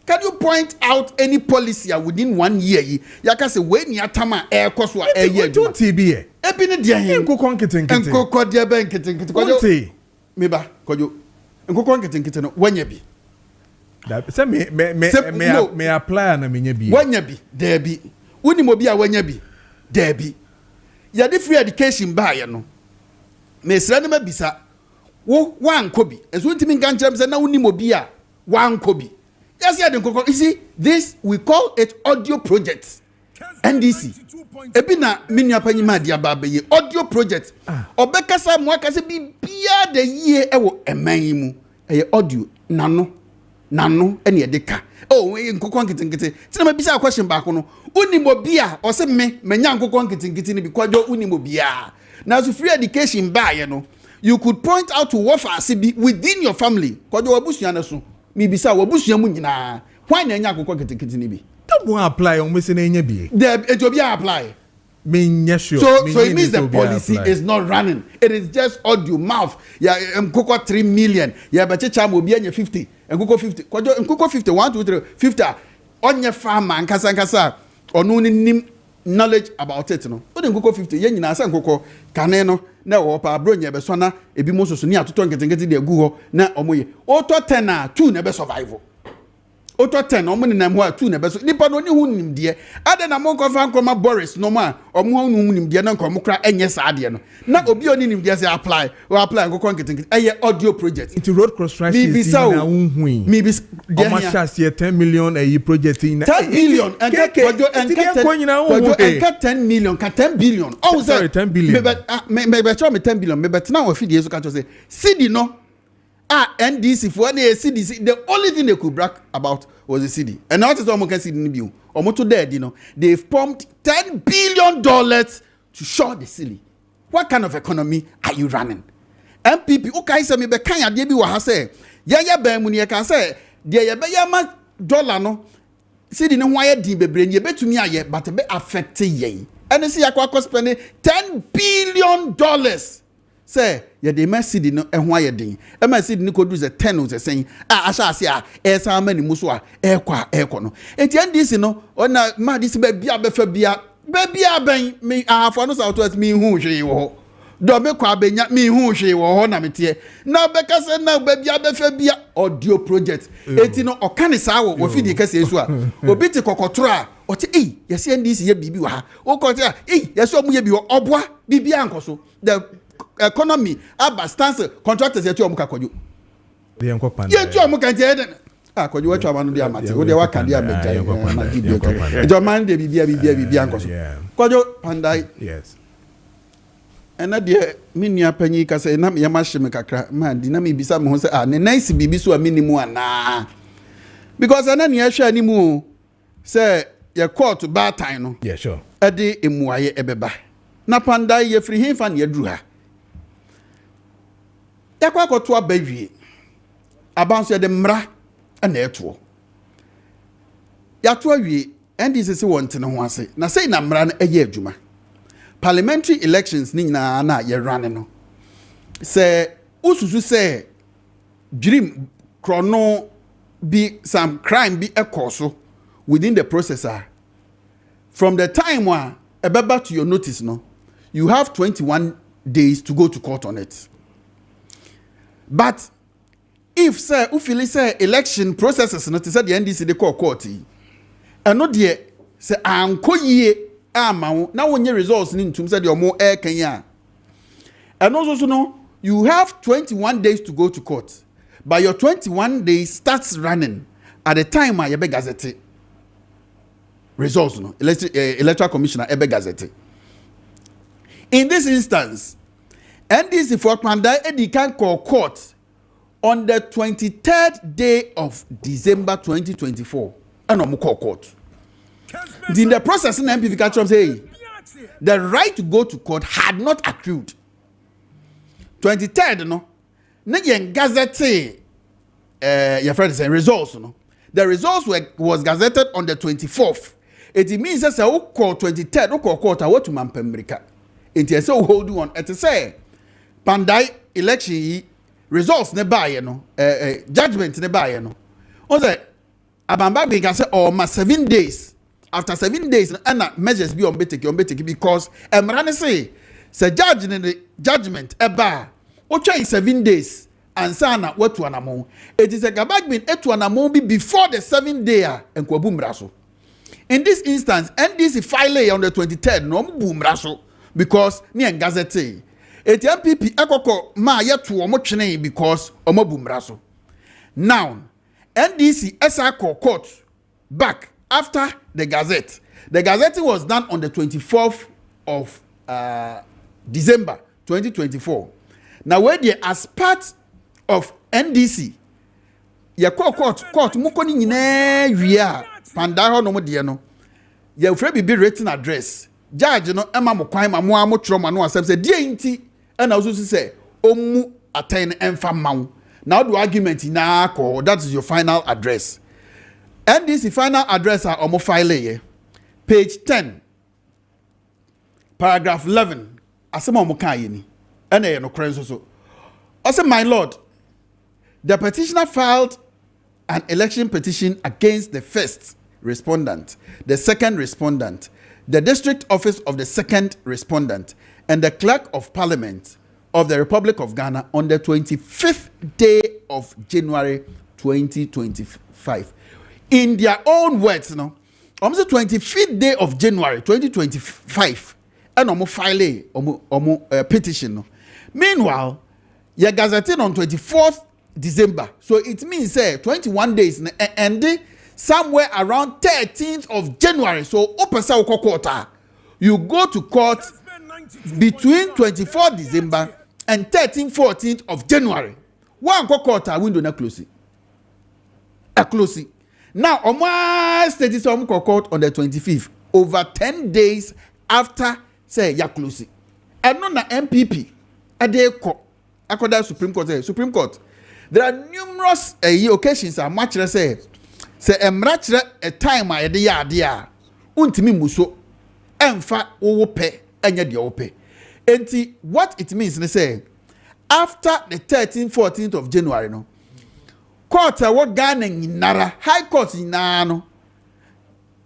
can you point out any policy within 1 year yaka say we ni atama e koso a e ye do tb e bi ne dia hin nkokon nketenkete nkokon dia ben nketenkete Kojo me ba Kojo nkokon nketenkete no wanya bi say me apply na menya bi wanya bi there bi woni mo bi a wanya bi there bi ya the free education ba ye no me sra ne mabisa wo wanko bi enso ntimi nka nkyerem se na woni mo bi a wanko bi yes ya de nkokon you see this we call it audio project NDC ebi na minua panyima dia ba be ye audio project obekasa mo akase bi bia de yie ewo eman mu eye audio nano ene edeka we nkokon nketenkete tina mabisa question ba ko no unimo bia o se menya nkokon nketenkete ni bi Kojo unimo bia na so free education ba ye no you could point out to what for be within your family Kojo wabusua na so mi bisa wabusua mu nyina why na nya nkokon nketenkete ni bi don't apply on mese na nya bi the etobia apply me sure so it means the policy is not running it is just audio mouth ya nkoko 3 million ya bechecha mo bia nya 50 nkoko 50 Kojo nkoko 50 1 2 3 50 onye farmer nkasa onu nim knowledge about it no o de nkoko 50 ye nyina asa nkoko kane no na wo pa bro nya be so na ebi mo soso ni atoto nketenkete de agu ho na omoye o to 10 a 2 na be survival oto 10 omo nenam ho a 2 na be so nipa no ni hu nimde ade na monko fa nkoma Boris no ma omo hu nimde na nkomo kra enye saade no na obi oni nimde say apply nkoko nketenkete eye audio project into road construction na unhui mi bi o sha see 10 million a project in 10 billion and Kojo and 10 million ka 10 billion oh sorry 10 billion me show me 10 billion me bet na wo fidie so ka say city no NDC for the CDC, the only thing they could brag about was the CD. And now it's almost can see the new. Almost to dead, they've pumped $10 billion to short the city. What kind of economy are you running? MPP, okay, so me be kanya debi wa say. Ya be mu ne ka say, de ya be ya ma dollar no. CD no ho aye din bebre ne betumi aye, but be affect ye. And see yakwa spend $10 billion. Say ya de ma city no ehho aye den e ma city ni ko do ze 10 o ze sen asha ase a e san ma ni muso a e kwa no enti NDC no ona ma dis ba bia be fa bia ben me afo no southwest mi hu hwe wo do me kwa benya mi hu hwe wo na metie na be ka se na ba bia be fa bia audio project enti no okane sa wo fidi ka se esu a obi ti kokotoro a o ti yes NDC ye bibi wa ha o ko ti yes o mu ye bi oboa bibia ankoso the economy aba stance contractors yet you Kojo. They enko pan. Yet you am kan je den. Kojo watch amanu dia mate wo de waka dia meja na gidi ko ejo man de bibia nkoso Kojo Pandai yes ena de minua panyi ka se na me ma hye kakra ma di na me bisa me ho se ne nice bibi so a minimu ana because ena ne ahwe animu se ye court ba time no yeah sure ede emuaye ebeba na Pandai ye free hinfa ne aduru ha yakwa akoto abawie abanso de mra na eto yato awie NDC se wonte ne ho ase na sei na mra na eye adwuma parliamentary elections ni na ye run no se ususu se dream chrono be some crime be ekoso within the processor from the time wa ebeba to your notice no you have 21 days to go to court on it but if say ufili say election processes no say the NDC dey call court and no dey say ankoyie amawo na wonye results ni ntum say the omo kan ya and also no you have 21 days to go to court but your 21 days starts running at the time you be gazette results no electoral commissioner ebe gazette in this instance NDC for Pandai edi can call court on the 23rd day of December 2024 and on court in the process in MPP catch up say the right to go to court had not accrued 23rd no na yen gazette your friend say results no the results was gazetted on the 24th it means say o call 23rd o call court what to mampemrika it say hold on it say Pandai election yi results ne baye no judgment ne baye no o say abamba be can say ma 7 days after 7 days and measures be on betake because emra ne say judge ne judgment eba o twa 7 days and sana watu anamo it is a gabagmin etu anamo be before the 7th day enkwabu mraso in this instance NDC file on the 23rd no bu mraso because ni gazette et MPP ekoko ma yeto omo twene because omo bu mraso now NDC esa court back after the gazette was done on the 24th of December 2024 now where they as part of NDC ya court mukoni nyina wia Pandai ho no mo de no ya frɛ bibi written address judge no ema mo kwan ma mo amotro ma no asem say die nti na also say omu attain emfa mawo now the argument na call that is your final address NDC final address are omo file here page 10 paragraph 11 asema omo kan ye ni na ye no kren so also my lord the petitioner filed an election petition against the first respondent, the second respondent, the district office of the second respondent, and the clerk of parliament of the Republic of Ghana on the 25th day of January 2025. In their own words, on the 25th day of January 2025, and omo file petition. Meanwhile, you gazetted on 24th December. So it means 21 days and somewhere around 13th of January. So opesa quarter. You go to court between 24th December and 13th, 14th of January. One quarter window na close. A close. Now, Omar status of court on the 25th, over 10 days after say ya close. And no na MPP adeko akoda Supreme Court. There are numerous occasions a match say emrachre a time a de ya dia untimi muso emfa wo pe enya de wo pe. Enti what it means ne say after the 13th 14th of January no court what Ghana nyinara high court nyinara no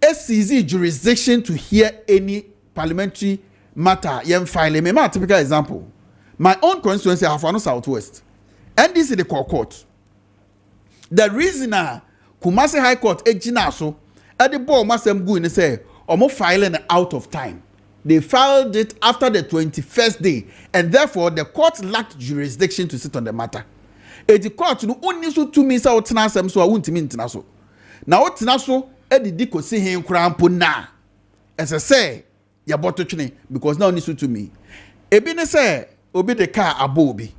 SCZ jurisdiction to hear any parliamentary matter yem file me ma typical example my own constituency Afano Southwest NDC the court the reason Kumasi High Court ejina so e the ball masem gu ni say omo filing out of time. They filed it after the 21st day and therefore the court lacked jurisdiction to sit on the matter. edi court no onni so tumi sa wotena asem so a wontimi ntena so na wotena so edidi kosi hen krampo na esese ya boto twene because na onni so tumi ebi ne say obi the car abobi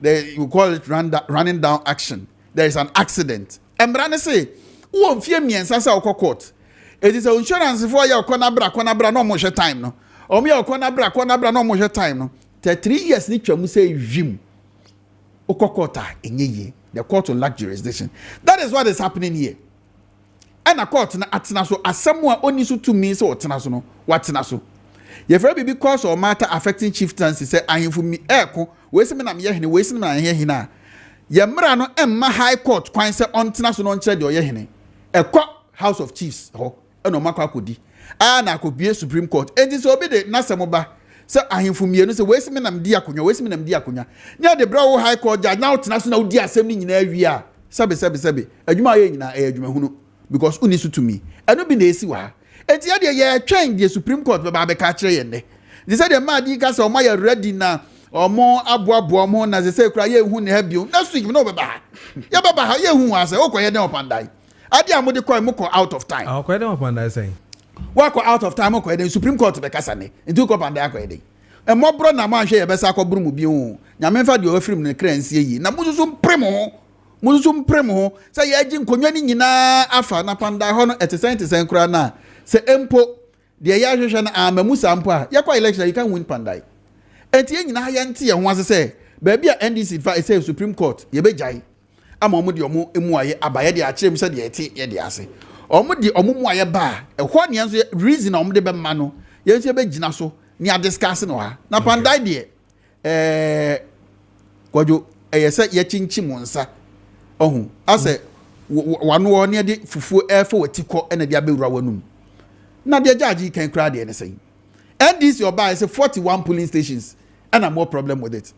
you call it running down action. There is an accident embra ne say wo mfie miensa sa okọ court it is a insurance for ya okọ na bra no mo hwe time no omo ya okọ na bra no mo hwe time no 3 years ni twamu say hwim okokota enye the court will lack jurisdiction. That is what is happening here. And a court na atena so asemwa oni so to me so otena so no watena so ye for be because or matter affecting chieftaincy say ahemfu mi eko we se me na me hene we se me na hene na ye mra no emma high court kwan say ontena so no nche de oyehene eko house of chiefs ho eno makwa akodi na akobie supreme court enti so obi de nasemoba say ahemfu mienu say we se me na mdi akonwa we se me na mdi akonwa nya de bra wo high court ja na otena so na odi asem ni nyina awi a sabe adwuma ye nyina adwuma hunu because uni so to me eno bi na esi wa enti ya de ye twen the supreme court ba be ka kire ye ne they say the man di ka say o ma ye ready na omo aboabo omo na say kura ye hu ne ha bio next week no be ba ye ba ha ye hu ase o koye den opandai ade amode koy mo ko out of time koye den opandai say wa ko out of time koye den supreme court be kasa ne enti ko opandai koye den e mo bro na ma hwe ye be sa ko bro mu bio nyame fa de o firim ne kransie yi na mususu mpremo say ye agi nkonwa ni nyina afa na panda ho no etesen kura na say empo de ya hwehwe na amamu sampo a ye kwa election you can win pandai enti ye nyina ya nte ye ho ase say baabi a NDC fa say supreme court ye be jai ama omo de omo emu aye abaye de a kirem say de ete ye de ase omo de omo mu aye ba ehwo ne enso reason omo de be ma no ye nso be gina so ni a discuss no ha na pandai de Kojo eye say ye chinchim nsa ohun ase wano ne de fufu efa watiko ena de abewura wanum na de judge can cry de say NDC oba say 41 polling stations and more problem with it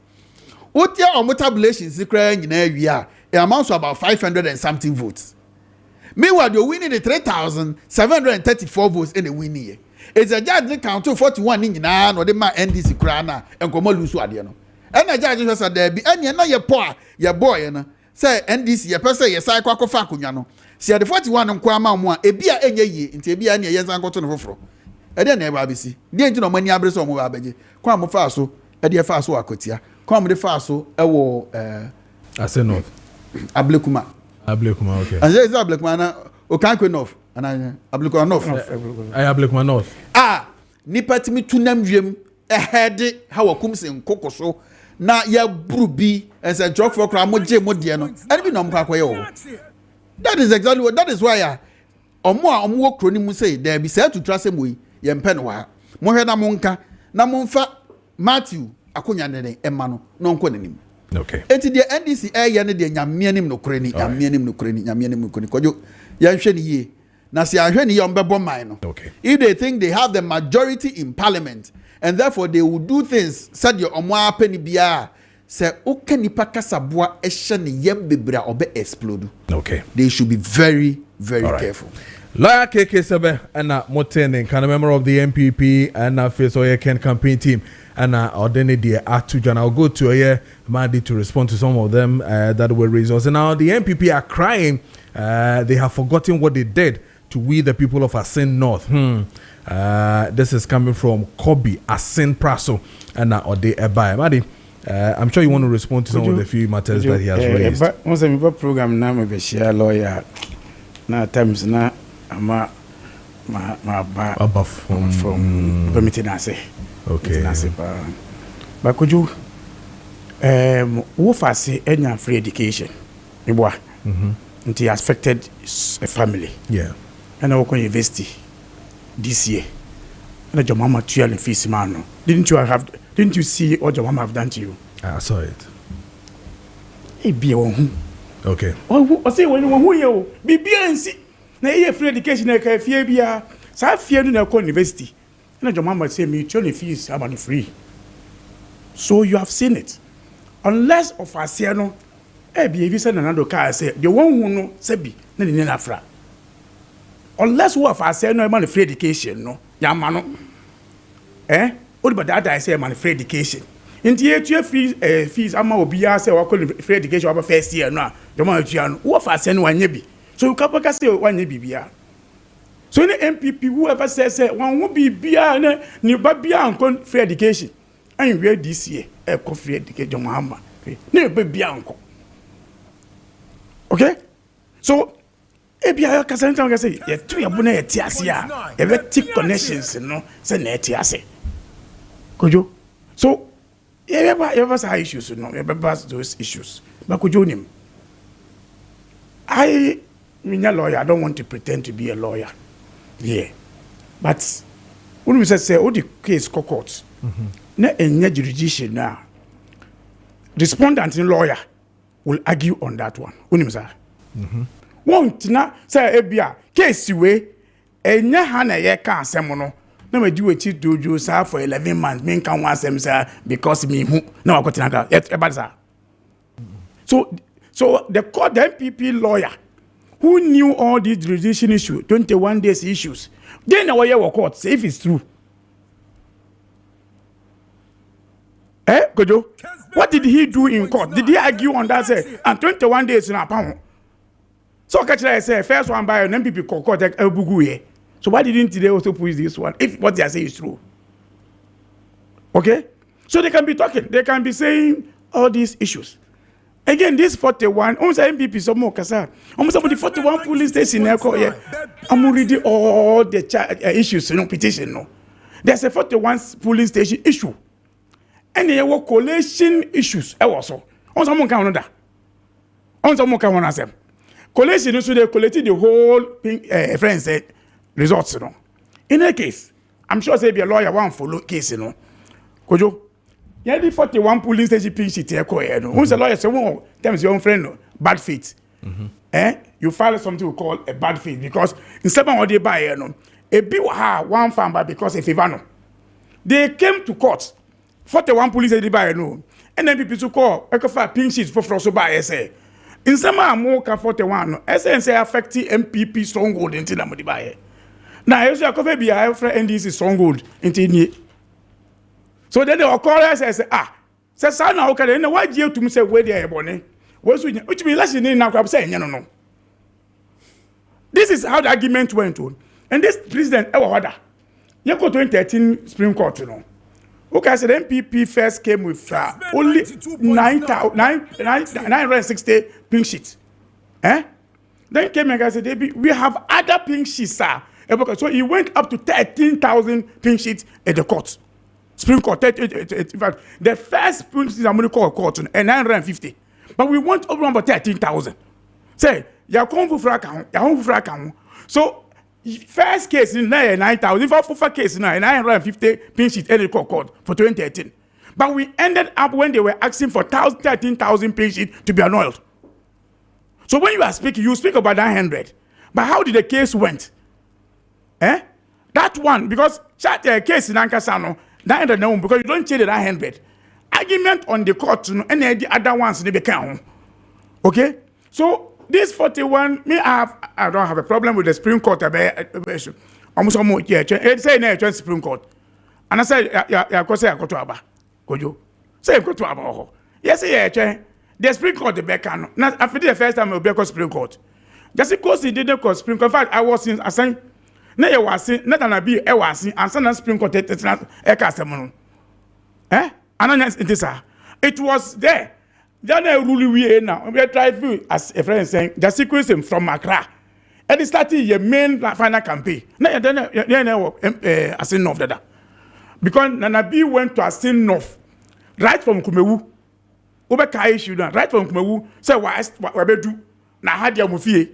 otia or tabulations cry nyina awia it amounts to about 500 and something votes meanwhile they winning the 3,734 votes in the winning year it's a judge count to 41 nyina no de ma NDC cry na enkomo lusu ade no ena judge say there be enya na ye po a ye boy na say NDC ye pese ye sai kwa kofa akonwa no se the 41 nko ama mo a ebia enye yie nti ebia ne ye zan koto no foforo e de na e ba besi de nti no mani abre so mo ba beje kwa mo fa so e de fa so akotia kwa mo de fa so e wo ase north ablekuma okay ase is ablekuma na o kan kwe north ana ablekuma north ablekuma north nipa timi tunam wiem e hede ha wakum se nkokoso na ya brubi as a joke for kra mo je mo de no and bi no mpa kwaye o that is exactly what that is why omo wo kroni mu say there be say to trust mo ye mpe no wa mo hwe na mo nka na mo mfa Matthew akonya ne emma no nko nanim okay enti de NDC ye ne de nyame anim no kroni nyame anim no kroni Kojo ya hwe ni ye na se ahwe ni ye ombebo man no okay if they think they have the majority in parliament and therefore they will do things said your omo apani bia say oka nipa kasaboa ehye ne yem bebra obe explode okay they should be very careful. Lawyer Kessben and Motene, kind of member of the MPP and face Oye Ken campaign team and Ordene the Atujan. I'll go to Oye Madi to respond to some of them that were raised. And now the MPP are crying. They have forgotten what they did to we the people of Asin North. This is coming from Kobe Asin Praso and Ode Ebai. Madi, I'm sure you want to respond to some of the few matters that he has raised. Once a program now, maybe share lawyer. Na times na ama ma above from committee na say okay na say ba Kojo wo fa say enya free education iboa nti affected a family yeah and I work on university this year and your mama tuition and fees man no didn't you see what your mama have done to you? I saw it. Hey be one okay o say when who you bibia nsi na ye free education na ka fie bia sa fie no na ko university na your mama say me tuition fees about free so you have seen it unless of asia no e be even say na do ka say the one who no say bi na ni na fra unless who of asia no man free education no ya ma no o di bada I say man free education Inti etua fees ama obiya say wakɔ free education aba first year no a joma atua no wo fa se no wanye bi so ukapaka say wanye bibia so any MPP whoever says one will be bia ni ba bia ankɔ free education and we this year ɛkɔ free education joma hamba ne ba bia ankɔ okay so ebia ka say ntam ka say ye to ye bo na ye ti ase a ye be tick connections no say na ti ase Kojo so you ever say issues, no? You ever those issues. But could you name? I'm a lawyer. I don't want to pretend to be a lawyer. Yeah. But when we say, oh, the case court, na any jurisdiction now, respondent in lawyer will argue on that one. When you say, won't na say ebia case we enya hana ye kan semono. No me do do sir for 11 months. Me can want them sir because me who no I got to So the court, the MPP lawyer who knew all these jurisdiction issues, 21 days issues, then our year court say if it's true. Kojo, what did he do in court? Did he argue on that say and 21 days in a pound? So catch I say first one by an MPP court bugu here. So why didn't they also push this one if what they are saying is true? Okay? So they can be talking, they can be saying all these issues. Again, this 41, almost MPP some more kasa. Almost about the 41 police station here. I'm reading all the issues, petition. No. There's a 41 police station issue. And there were collation issues also. On some can that. On some can one them. Collation so they collected the whole friend said results, you know. In a case, I'm sure say be a lawyer one follow case, you know. Kojo, yeah, the 41 police station pin sheet here, you know. Once a lawyer say, "Oh, tell your own friend, no, bad faith." You file something we call a bad faith because in seven or they buy, you know, a big one farm by because if no, they came to court. 41 police station buy, you know, and then people to call, I can file pin sheets for also buy, say. In some more 41, no, say affecting MPP stronghold into the buy. Now, I also have be a friend NDC stronghold into so then the occurrence says, say, son, okay, then why you to me say where they are born? Which means less than now, I'm saying, no. This is how the argument went on. And this president, order. You go to 2013 Supreme Court, you know. Okay, I said MPP first came with only 960 pink sheets. Then came and I said, we have other pink sheets, sir. So he went up to 13,000 pink sheets at the court. Supreme Court. The first pink sheets I'm going to call court and 950. But we want over about 13,000. Say, you're going for so first case in 9,000. If I for case now 950 pink sheets at the court for 2018. But we ended up when they were asking for 13,000 pink sheets to be annulled. So when you are speaking, you speak about 900. But how did the case went? That one, because case in Ankasano, 900 no, because you don't change the 900. Argument on the court, and the other ones they become. Okay? So this 41, I don't have a problem with the Supreme Court. Almost it's say no Supreme Court. And I said, I go say I go to Aba. Kojo. Say go to Aba. Yes, the Supreme Court the back. Now after the first time I be Supreme Court. Just because he didn't call Supreme Court. In fact, I was in assigned. Na ye wasi na tana bi e wasi ansa na Supreme Court tetina e ka asem no ananya intisa it was there then rule we now we drive as a friend saying the sequence from Accra and it started your main final campaign na then asin north dada because Nana B went to asin north right from Kumewu obe ka issue na right from Kumewu say wa be do na hadia mu fie.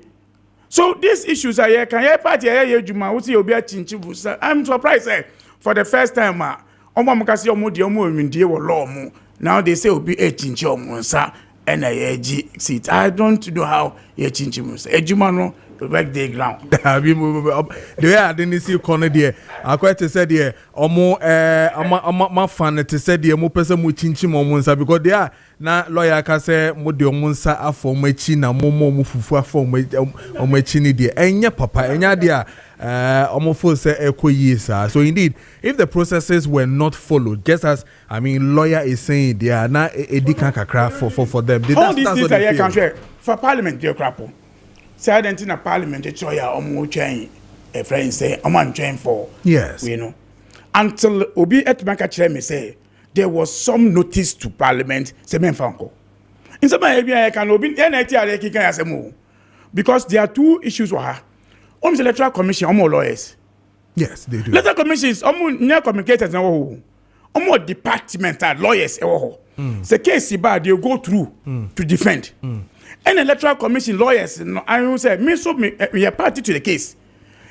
So these issues are here. Can you party here? Juma, what you be a chinchibu? I'm surprised. For the first time, now they say will be a chinchibu, and a seat. I don't know how you chinchibu. A Juma no back the ground. The way I didn't see corner there. I quite said here, or more, my fan to say the more person with chinchim because they are. Na lawyer ka say mo de omunsa afọ machi na momo mufufu afọ o machi ni de enya papa enya de almost full say so indeed, if the processes were not followed, just as I mean, lawyer is saying they are not a kakra for them. All these things are here for parliament, dear crapo. Say I didn't in a parliament, a choya or chain, a friend say, I'm on chain for yes, you know. Until Obi Etmaka me say there was some notice to parliament, say men fanko. In some area, I can open any because there are two issues with her. The electoral commission, lawyers. Yes, they do. Electoral commissions, near communicators, departmental lawyers. The case they go through to defend. And electoral commission lawyers, I will say, we are party to the case.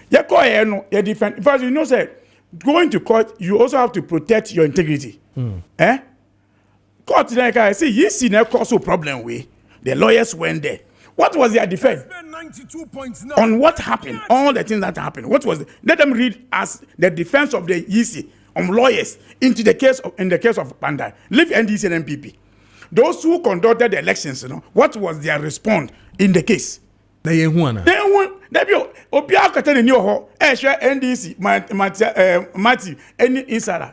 You call you defend. Because you know, say, going to court, you also have to protect your integrity. Court, like I say, you see, no cause problem with the lawyers went there. What was their defense? On what happened? All the things that happened. What was it? Let them read as the defense of the EC lawyers in the case of Pandai. Leave NDC and MPP. Those who conducted the elections, what was their response in the case? They won. NDC, Matthew, any insider.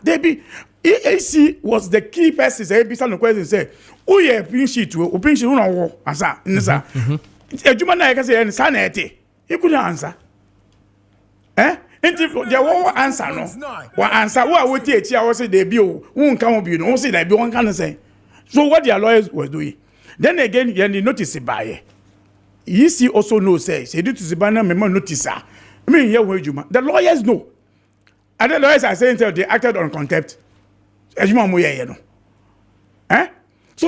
EAC was the key person. Some question say, "Oh yeah, sheet to open sheet no answer." Nisa, Ejuma na yeka say sanete. He couldn't answer. If there were answer no. What answer? What would teach? I was say they be won't come be no say they be one can say. So what their lawyers were doing. Then again, you notice it by. EAC also knows say due to Zibana memo notice. I mean here where Juma. The lawyers know. And the lawyers are saying they acted on contempt. So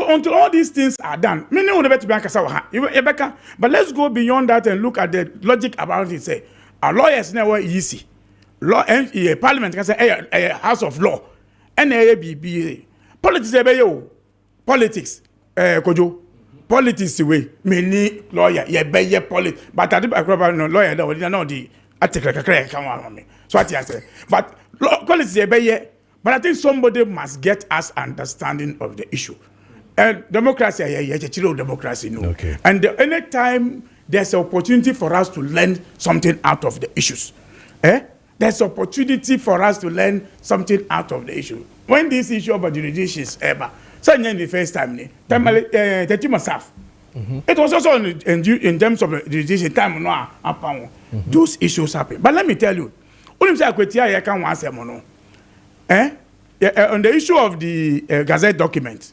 until all these things are done, but let's go beyond that and look at the logic about it. Say our lawyers never easy. Law and parliament can say a house of law. And politics politics Kojo. Politics way many lawyer politics. But I think no lawyer no the article come on me. So what I say. But politics but I think somebody must get us understanding of the issue. And democracy, democracy, no. Okay. And anytime there's an opportunity for us to learn something out of the issues, there's opportunity for us to learn something out of the issue. When this issue about jurisdiction is ever, so the first time, it was also in terms of jurisdiction time, those issues happen. But let me tell you, on the issue of the Gazette document,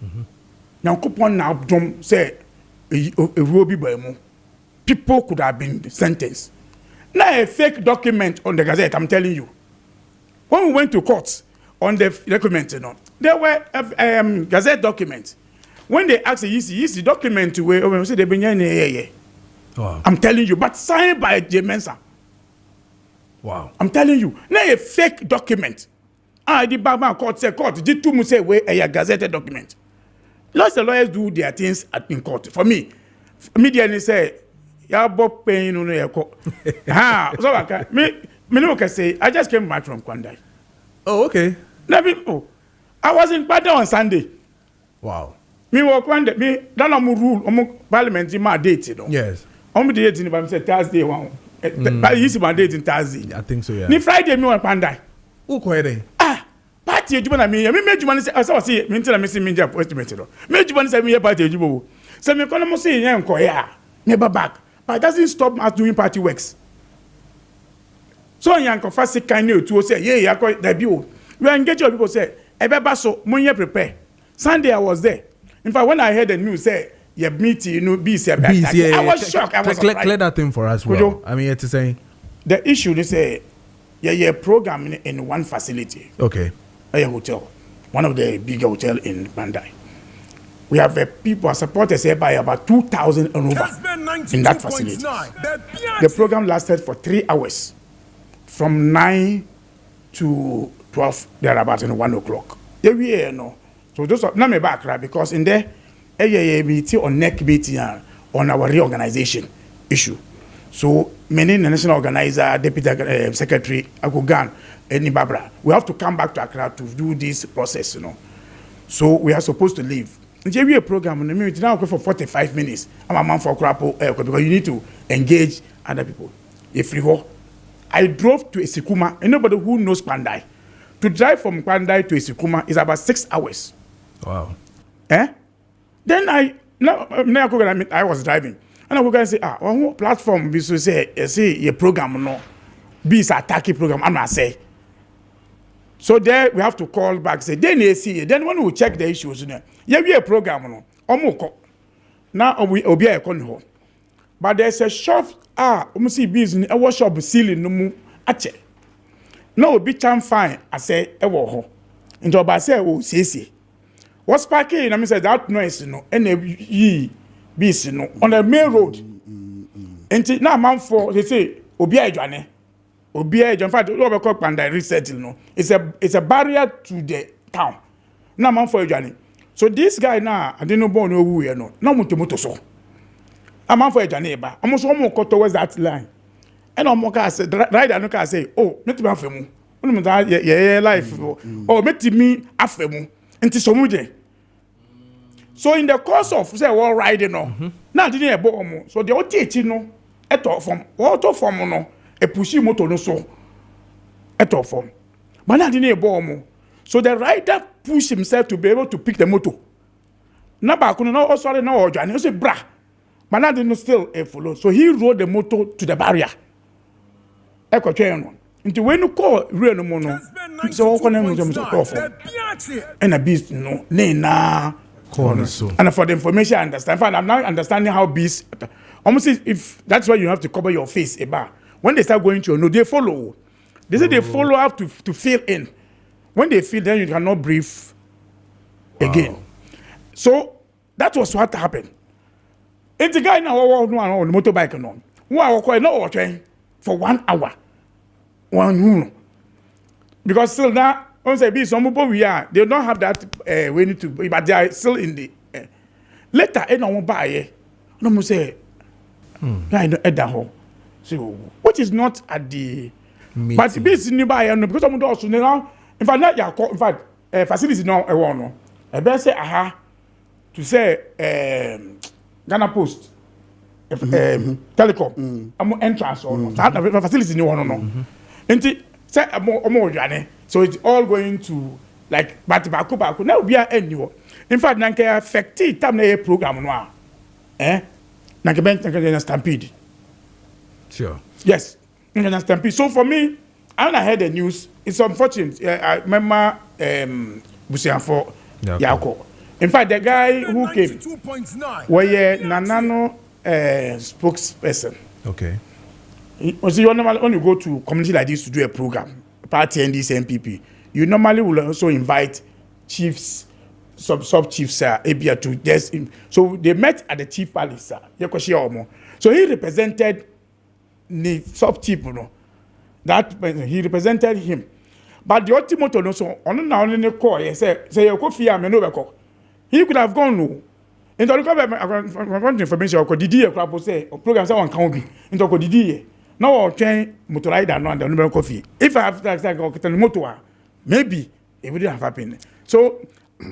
people could have been sentenced. Now a fake document on the Gazette, I'm telling you. When we went to court on the document, there were Gazette documents. When they asked the EC document, we say they've been wow. I'm telling you, but signed by J. Mensa. Wow. I'm telling you. Now a fake document. The Bagman court said court did two say way a Gazette document. Lots of lawyers do their things in court. For me, media say ya bob pain no ya court. So me can say I just came back from Kwandai. Oh, okay. Now I was in Kwandai on Sunday. Wow. Me work Kwandai. Me that no rule parliament in my date, Yes. I'm date in say Thursday one. But you see my date in Thursday. I think so, yeah. Ni Friday me on Kwandai. Who quite Party ejuma me make you say I say me tell me say me dey estimate do. Me ejuma say me party ejuma. Say me kono mo say yen ko ya. Never back. But it doesn't stop us doing party works. So yan ko fast kind to say yeah yakọ da bi o. We engage people say ebeba so munye prepare. Sunday I was there. In fact when I heard the news say your meeting BC I was shocked. I was clear that thing for us. Well. I mean it's saying the issue they say program in one facility. Okay. A hotel, one of the bigger hotel in Bandai. We have people supporters here by about 2,000 and over in that facility. The program lasted for 3 hours, from 9 to 12, thereabouts, in 1 o'clock. So those are not me back, right? Because in there, meeting on neck meeting on our reorganization issue. So many national organizer, deputy secretary, Agogan, and Barbara, we have to come back to Accra to do this process, So we are supposed to leave. We a program now for 45 minutes. I'm a man for Krapo because you need to engage other people. If you I drove to Esikuma. Anybody who knows Kwandai, to drive from Kwandai to Esikuma is about 6 hours. Wow. Then I was driving. And I was going to say, on platform, we should say, your program, no, be a attacking program, I'm not say. So there we have to call back, say, then you see, then when we check the issues, yeah, we a program, no, now we'll be a con. But there's a shop, we see business, a workshop ceiling, no more, ache. No, be time fine, I say, a war. And job I say, oh, see. What's parking? I said that noise, and ye beast, on the main road. And now, man, for they say, Obia Johnny, Obia, in fact, overcock and I resettle, it's a barrier to the town. Now, man, for Johnny. So this guy now, I didn't know who you know, no moto so. I'm man for Johnny, but almost one more cut towards that line. And I'm more say, right, I don't say, oh, not to for me. Yeah, life, oh, met me after me. Into so much. So in the course of say all riding on, now didn't a bomb. So the old teaching no, at all from auto form no, a pushy motor no so at all form. But now didn't a bomb. So the rider pushed himself to be able to pick the motor. Now back on no, sorry, no, Johnny, you say bra. But now didn't still a follow. So he rode the motor to the barrier. Echo train. Into when you call real no more, so open and a beast no, nay na. And for the information I understand, I'm now understanding how bees almost if that's why you have to cover your face about when they start going to they follow. They say they follow up to fill in. When they fill, then you cannot breathe again. So that was what happened. And the guy now on the motorbike no. Who are quite no train for 1 hour. Because still now once I be some people we are, they don't have that we need to, but they are still in the later. I don't buy no more say. I know at that home. So which is not at the meeting. But this nearby because I'm also now. In fact, not your in fact facilities now a one. I better say to say Ghana Post telecom. I'm entrance or no. Facilities no one no. Enti say more Johnny. So it's all going to like back now we are anywhere. In fact, nanke affect time na program no nanke ben stampede. Sure. Yes. Stampede. So for me, when I heard the news, it's unfortunate. I remember Busianfo Yako. In fact, the guy who came was Nanano spokesperson. Okay. So you normally when you go to community like this to do a program. Party NDC MPP, you normally will also invite chiefs, sub chiefs, ABA to just. So they met at the chief palace, so he represented the sub chief, that he represented him. But the ultimate also, only call, say you could fear me no. He could have gone no. In the information, or did he crap say program someone can be into did he. Now I'll train motorized and on the number coffee. If I have to motor, maybe it wouldn't have happened. So,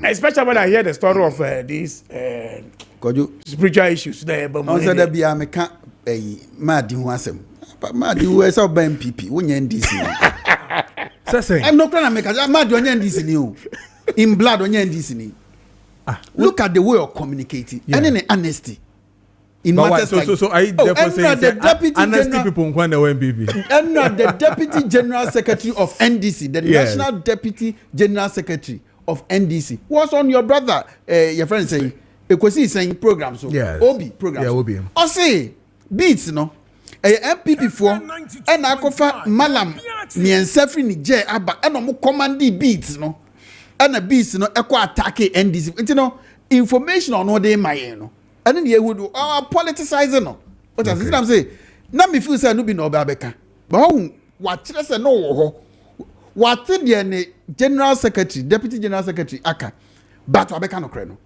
especially when I hear the story of these spiritual issues there. But also there be a mechanic, mad who has him. But mad who is our MPP, when you're in DC. I'm not going to make a mad on NDC in blood on NDC. Look at the way of communicating and in honesty. In matters so I therefore say the deputy honesty people when they were MPP. And not the deputy general secretary of NDC, the national deputy general secretary of NDC. What's on your brother? Your friend saying, "Because saying programs, so Obi programs." Yeah, Obi. I say beats no. MPP for and I cover Malam Miensefri Niger Abba and no commandi beats no. And the beats no equal attack NDC. You know information on what they may no. And then you would politicizing no. What does I'm say? Now me feel say no be no babeka. But what say no what the general secretary, deputy general secretary aka. But babeka no kre no.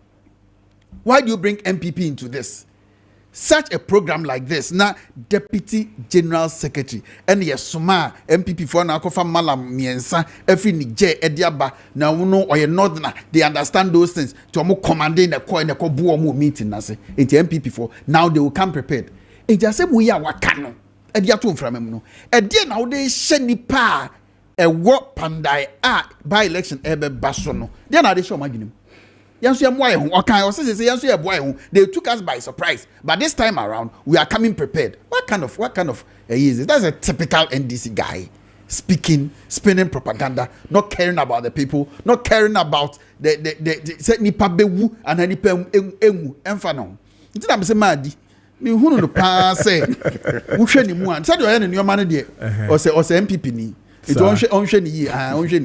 Why do you bring MPP into this? Such a program like this, now deputy general secretary, and yes, Suma MPP for now kofa Malam Miensa, every Niger Ediaba, now no or your northerner, they understand those things. To more commanding the coin, the Kobu meeting, I say, it's MPP for now they will come prepared. It just say we are wakano. e dia to mframa mu no e dia na wo de hye nipa e wo pandai by election e be baso no dia na de hye o madwenem yanso ye moa ye ho okan o say yanso ye boa ye ho they took us by surprise but this time around we are coming prepared what kind of is it? That's a typical NDC guy speaking, spinning propaganda, not caring about the people, not caring about the nipa bewu and nipa emu enfano. Nti na me say madi. Me hunu no pa say wo ni mu an. Say do ye ne nyoma ne de. O say MPP ni. It onhwe ni yi, onhwe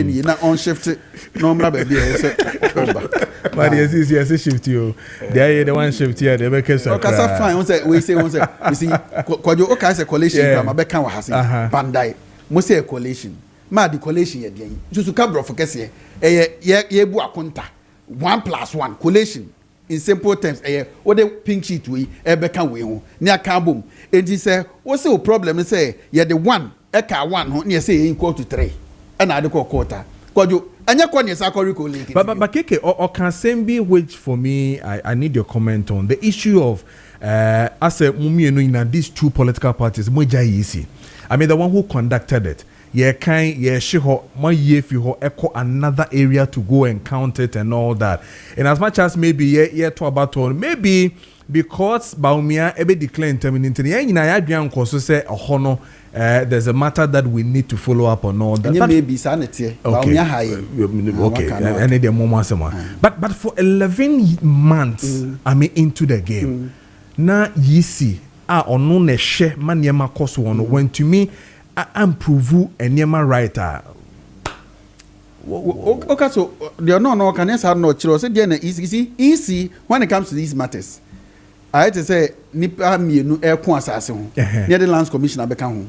ni yi na on shift no mra ba bia say oba. But yes shift you. There the one shift here, they make us. Okay, fine. We say you see Kojo okay say collation from abeka wa hase. Bandai. Mo say collation. Ma the collation ye den. Jusu ka bro for kese ye bu akonta. 1+1 collation. In simple terms, what the pink sheet we ebeka we ho. Ni aka bom. Enti say, what say problem say ye the one eka 1 ho na say equal to 3. And I the quarter. Kojo anya kwa ni sakori ko link. But Keke or can same be which for me I need your comment on the issue of as a mumi in these two political parties moja easy. I mean the one who conducted it. Yeah, she ho my ye fi ho echo another area to go and count it and all that. And as much as maybe yeah to about maybe because Baumia ebe declare terminating yeah in I adrian koso say hono there's a matter that we need to follow up on all that. Maybe sanity. Baumia high. Okay. And the moment but for 11 months I mean into the game. Na yisi ono ne she maniema koso ono when to me improve enema writer. Okay, so there no can answer no chiro say there na easy when it comes to these matters. I had to say nipa mienu ekon asase ho. Near the lands commissioner beka ho.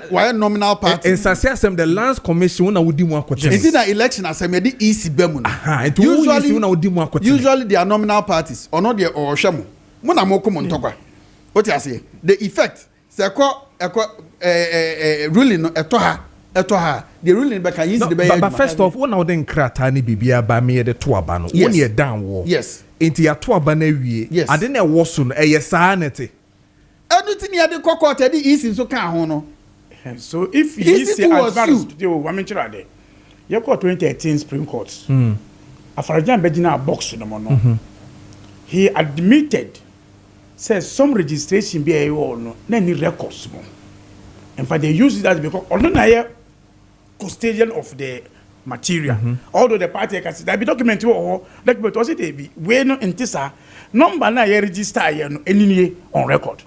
Why nominal party? In Sasiasem the lands commission na wodi mu akoche. Is it an election asem ye di easy bemu no. Usually they are nominal parties or not there or shamo. Mo na mo komo ntokwa. What you say? The effect say ruling no etoha the ruling be can use the be but first off one of them krata ni bibia ba me the to aba no one ye down war yes enti ya to aba na wie ade na wo so no eye saa nete anything ya de kokota the easy so kan ho no so if he is advance today o wame chira de ye court 2013 Supreme Court afarajan begina box no mo no he admitted says some registration be a no na any records mo. In fact, they use it as because ordinary custodian of the material. Although the party can see that be document or document was it be we no intisa number na ye register any on record.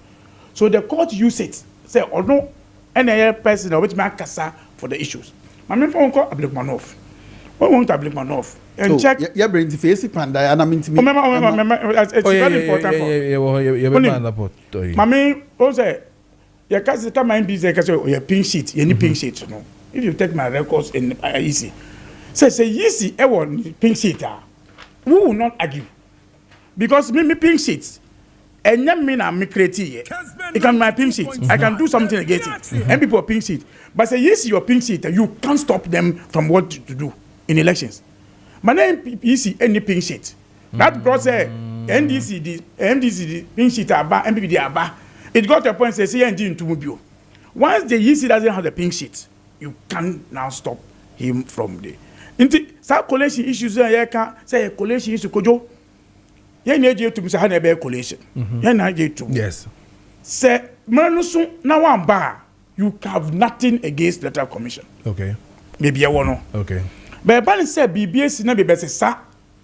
So the court use it say although any person which man kasa for the issues. My main phone call Ablikmanov. What want Ablikmanov? And check you bring the face panda and I mean to me. It's very important for. Mami, also. Your cousin come and be your pink sheet, any pink sheet, no. If you take my records in easy. Say easy, everyone pink sheet. We will not argue. Because me pink sheets. And young men are me creative. It can my pink sheet. I can do something against it. And people pink sheet. But say yes, your pink sheet, you can't stop them from what to do in elections. My name easy any pink sheet. That process NDC pink sheet are bad, MPD are bad. It got to a point say CND into Mubio. Once the EC doesn't have the pink sheet, you can now stop him from there. Into some collation issues there can say a collation issue Kojo. You need to be a collation. You need to. Yes. Say Manusu now one bar. You have nothing against the Electoral Commission. Okay. Maybe I want to. Okay. But when say BBS na be sa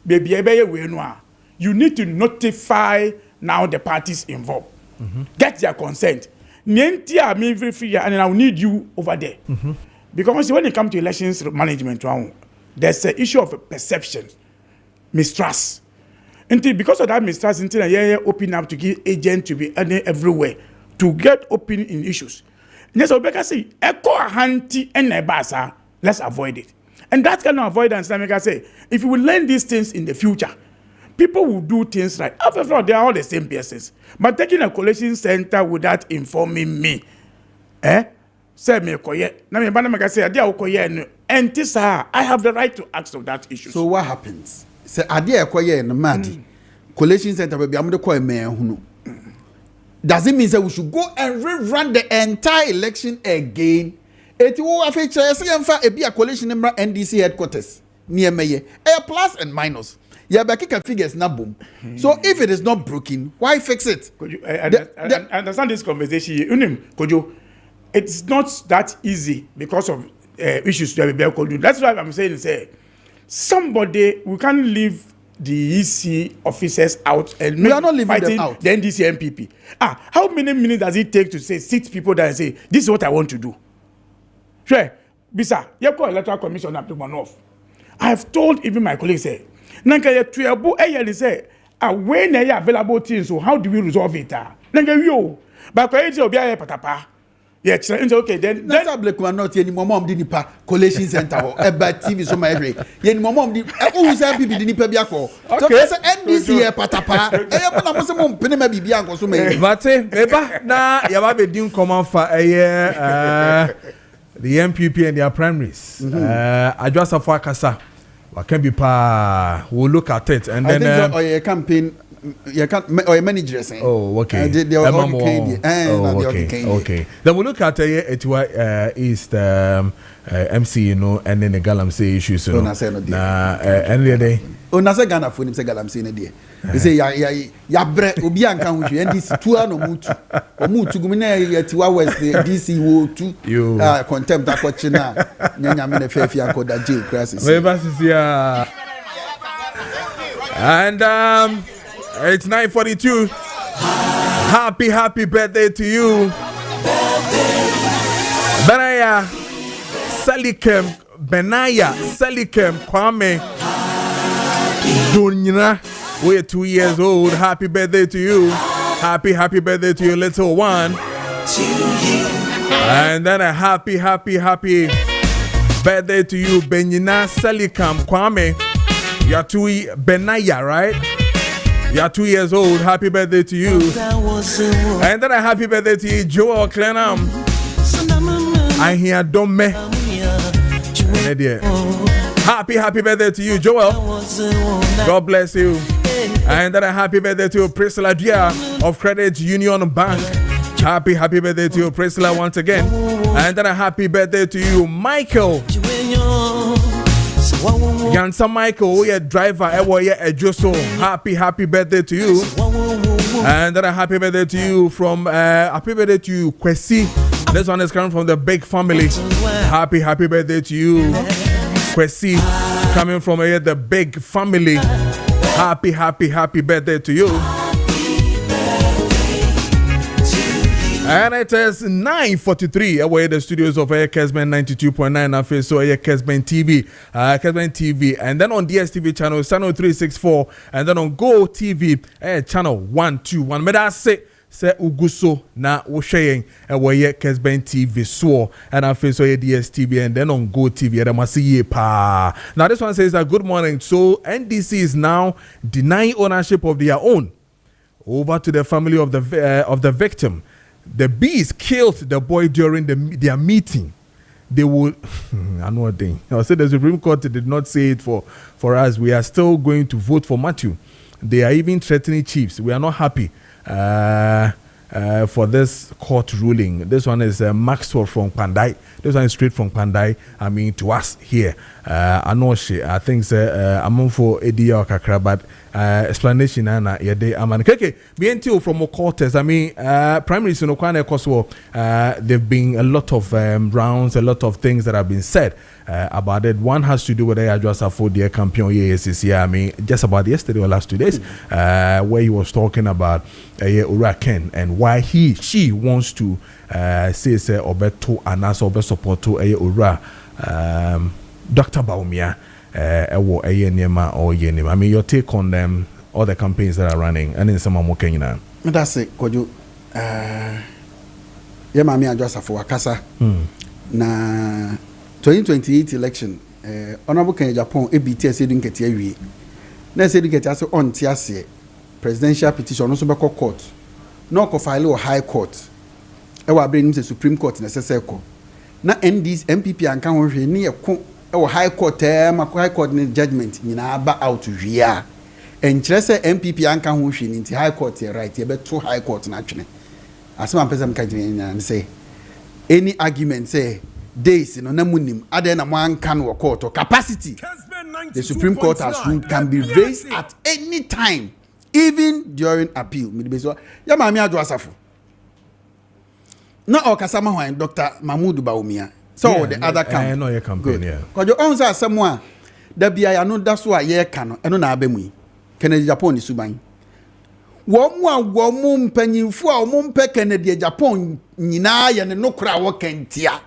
baby we no. You need to notify now the parties involved. Get their consent. And I will need you over there. Because when it comes to elections management, there's an issue of perception, mistrust. Because of that mistrust, open up to give agents to be everywhere to get open in issues. Yes, I say, echo a handy and a basa. Let's avoid it. And that kind of avoidance, like I say, if you will learn these things in the future, people will do things right. After all, they are all the same persons. But taking a collation center without informing me, say me koye. Na me bana maka say ade akoye no. Enti sa, I have the right to ask of that issue. So what happens? Say ade akoye no madi. Collation center be am de koye me hunu. does it mean that we should go and rerun the entire election again? It will affect a coalition number NDC headquarters near Maye. A plus and minus. Yeah, but kick figures na boom. So if it is not broken, why fix it? I understand this conversation. Kojo, it's not that easy because of issues to be Kojo. That's why I'm saying, somebody, we can't leave the EC officers out and we are not leaving them out. The NDC MPP. How many minutes does it take to sit people there and say, this is what I want to do? Sure, Bisa, you call electoral commission up to one off. I have told even my colleagues, Nanka ye tuyabu they say, when they are available things, so how do we resolve it? Nanka yo, but kwa iti obiya patapa. Yeah, okay, then that's black one not any mom didn't pa collation center or about TV so my every yen mom did who's happy didn't pay biako. Okay, so NDC patapa. I was a mom penny maybe bianco so maybe. But eba na yababe dim come on for a year the MPP and their primaries. I just a for kasa. What can be pa? We'll look at it and then. I think so, your campaign. You can't or managers. Oh, okay. They are all okay. Then we look at East MC, you know, and then the Galamsey issues. You know, and the Nasa Ghana for him say Galamsey in a day. They say ya bre obi anka hu hwe NDC 2 no mutu o mutu gumina ya tiwa west DC wo 2 contempt akwachi na nyanya me na fefi ankoda jail crisis. And it's 9:42. Happy birthday to you. Benaya Salikem Kwame Dunyina. We're 2 years old. Happy birthday to you. Happy birthday to your little one. And then a happy birthday to you, Benyina Salikam Kwame. You're Benaya, right? You're 2 years old. Happy birthday to you. And then a happy birthday to you, Joel Clenham. I hear Dome. Happy birthday to you, Joel. God bless you. And then a happy birthday to Priscilla Dia of Credit Union Bank. Happy birthday to you, Priscilla, once again. And then a happy birthday to you, Michael. Yansa Michael, we a driver, a Joso. Happy birthday to you. And then a happy birthday to you from happy birthday to you, Kwesi. This one is coming from the big family. Happy birthday to you, Kwesi. Coming from the big family. Happy birthday to you. And it is 9:43 away the studios of Kessben 92.9 FM. So Kessben TV, and then on DSTV channel 364, and then on Go TV channel 121. May I say Uguso na Woshaying away Kessben TV so and I feel so DSTV, and then on Go TV pa. Now this one says good morning. So NDC is now denying ownership of their own over to the family of the victim. The bees killed the boy during their meeting. They will. I know what thing. I said the Supreme Court did not say it for us. We are still going to vote for Matthew. They are even threatening chiefs. We are not happy for this court ruling. This one is Maxwell from Pandai. This one is straight from Pandai. I mean, to us here. I know she. I think I'm for Edia Kakra, but explanation na yede aman. Okay, BNTO from Okortes. I mean, primaries in Okwane Kosovo. There've been a lot of rounds, a lot of things that have been said about it. One has to do with the address for the campaign years. I mean, just about yesterday or last 2 days, where he was talking about Uraken and why she wants to say Obeto and also Obe support to Ura. Dr. Baumia, I mean, your take on them, all the campaigns that are running, and in some more Kenya. That's it, Kojo. Mami address for Wakasa. Na 2028 election, Honorable Kenya Japan, ABTS didn't get here. Let's say get us on Tiasie, presidential petition, also back court. No file or high court. I will bring the Supreme Court in a circle. Na ND's MPP and County near high court high court judgment in aba out to ria and just MPP anka hu hwe into high court right here but two high court naturally asema pesa mkajina say any argument say days no namunim ade na mo anka no court capacity the Supreme Court has ruled can be raised at any time even during appeal me be so ya ma mi adwo asafo na okasama hwan Dr. Mahmoud Bawumia so the other camp no your campaign yeah Kojo on say asemo a da bia ya no da so a ye ka no eno na abemu yi Kennedy Japan ni suban wɔn mpanyinfo a wɔn mpɛ Kennedy Japan nyinaa yɛ ne nokora a wɔkɛntia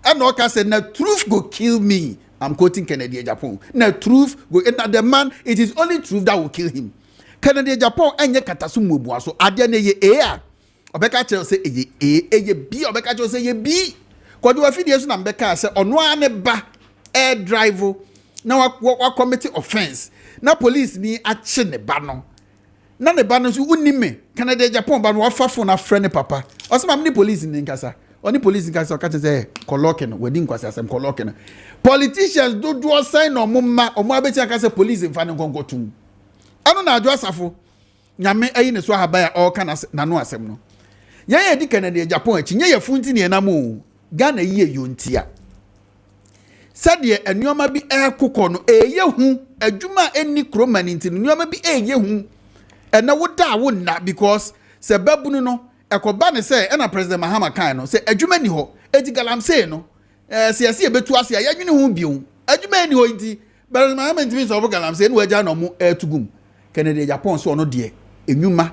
ɛna ɔka sɛ na truth go kill me. I'm quoting Kennedy Japan. Na truth go na the man it is only truth that will kill him. Kennedy Japan enye katasu mobua so ade na ye a obeka kyerɛ sɛ eye b obeka kyerɛ sɛ ye b kwadu afidie so na mbeka sɛ ɔno a ne ba air drive na wa commit offense na police ni akye ne ba no na ne ba no so unime Kennedy Japan ba no wa fa phone na friend papa ɔsɛ ni police ni nkasa ɔni police nkasa ɔka kyerɛ sɛ kɔlɔke no wedi nkwasa asɛm kɔlɔke no politicians do sign no mumma omo abeti aka sɛ police mfa ne nkonkotum ano na adwo asafo nyame ayi ne so ahaba ya ɔka na no asɛm no yɛn di Kennedy Japan akyi nye yɛfunti ne na mu Ghana yie yontia sɛdeɛ anuoma bi ɛkokɔ no eye hu adwuma eni kroma ne nti anuoma bi eye hu ɛna woda wo na because sɛ babunu no ɛkɔba ne sɛ ɛna President Mahama kan no sɛ adwuma ni hɔ eti galamsey no siyasi ebetu ase ya dwene ho bio adwuma ni hɔ nti President Mahama ntimi so obo galamsey no wagya no mo etugum Kennedy Japan so ono de enwuma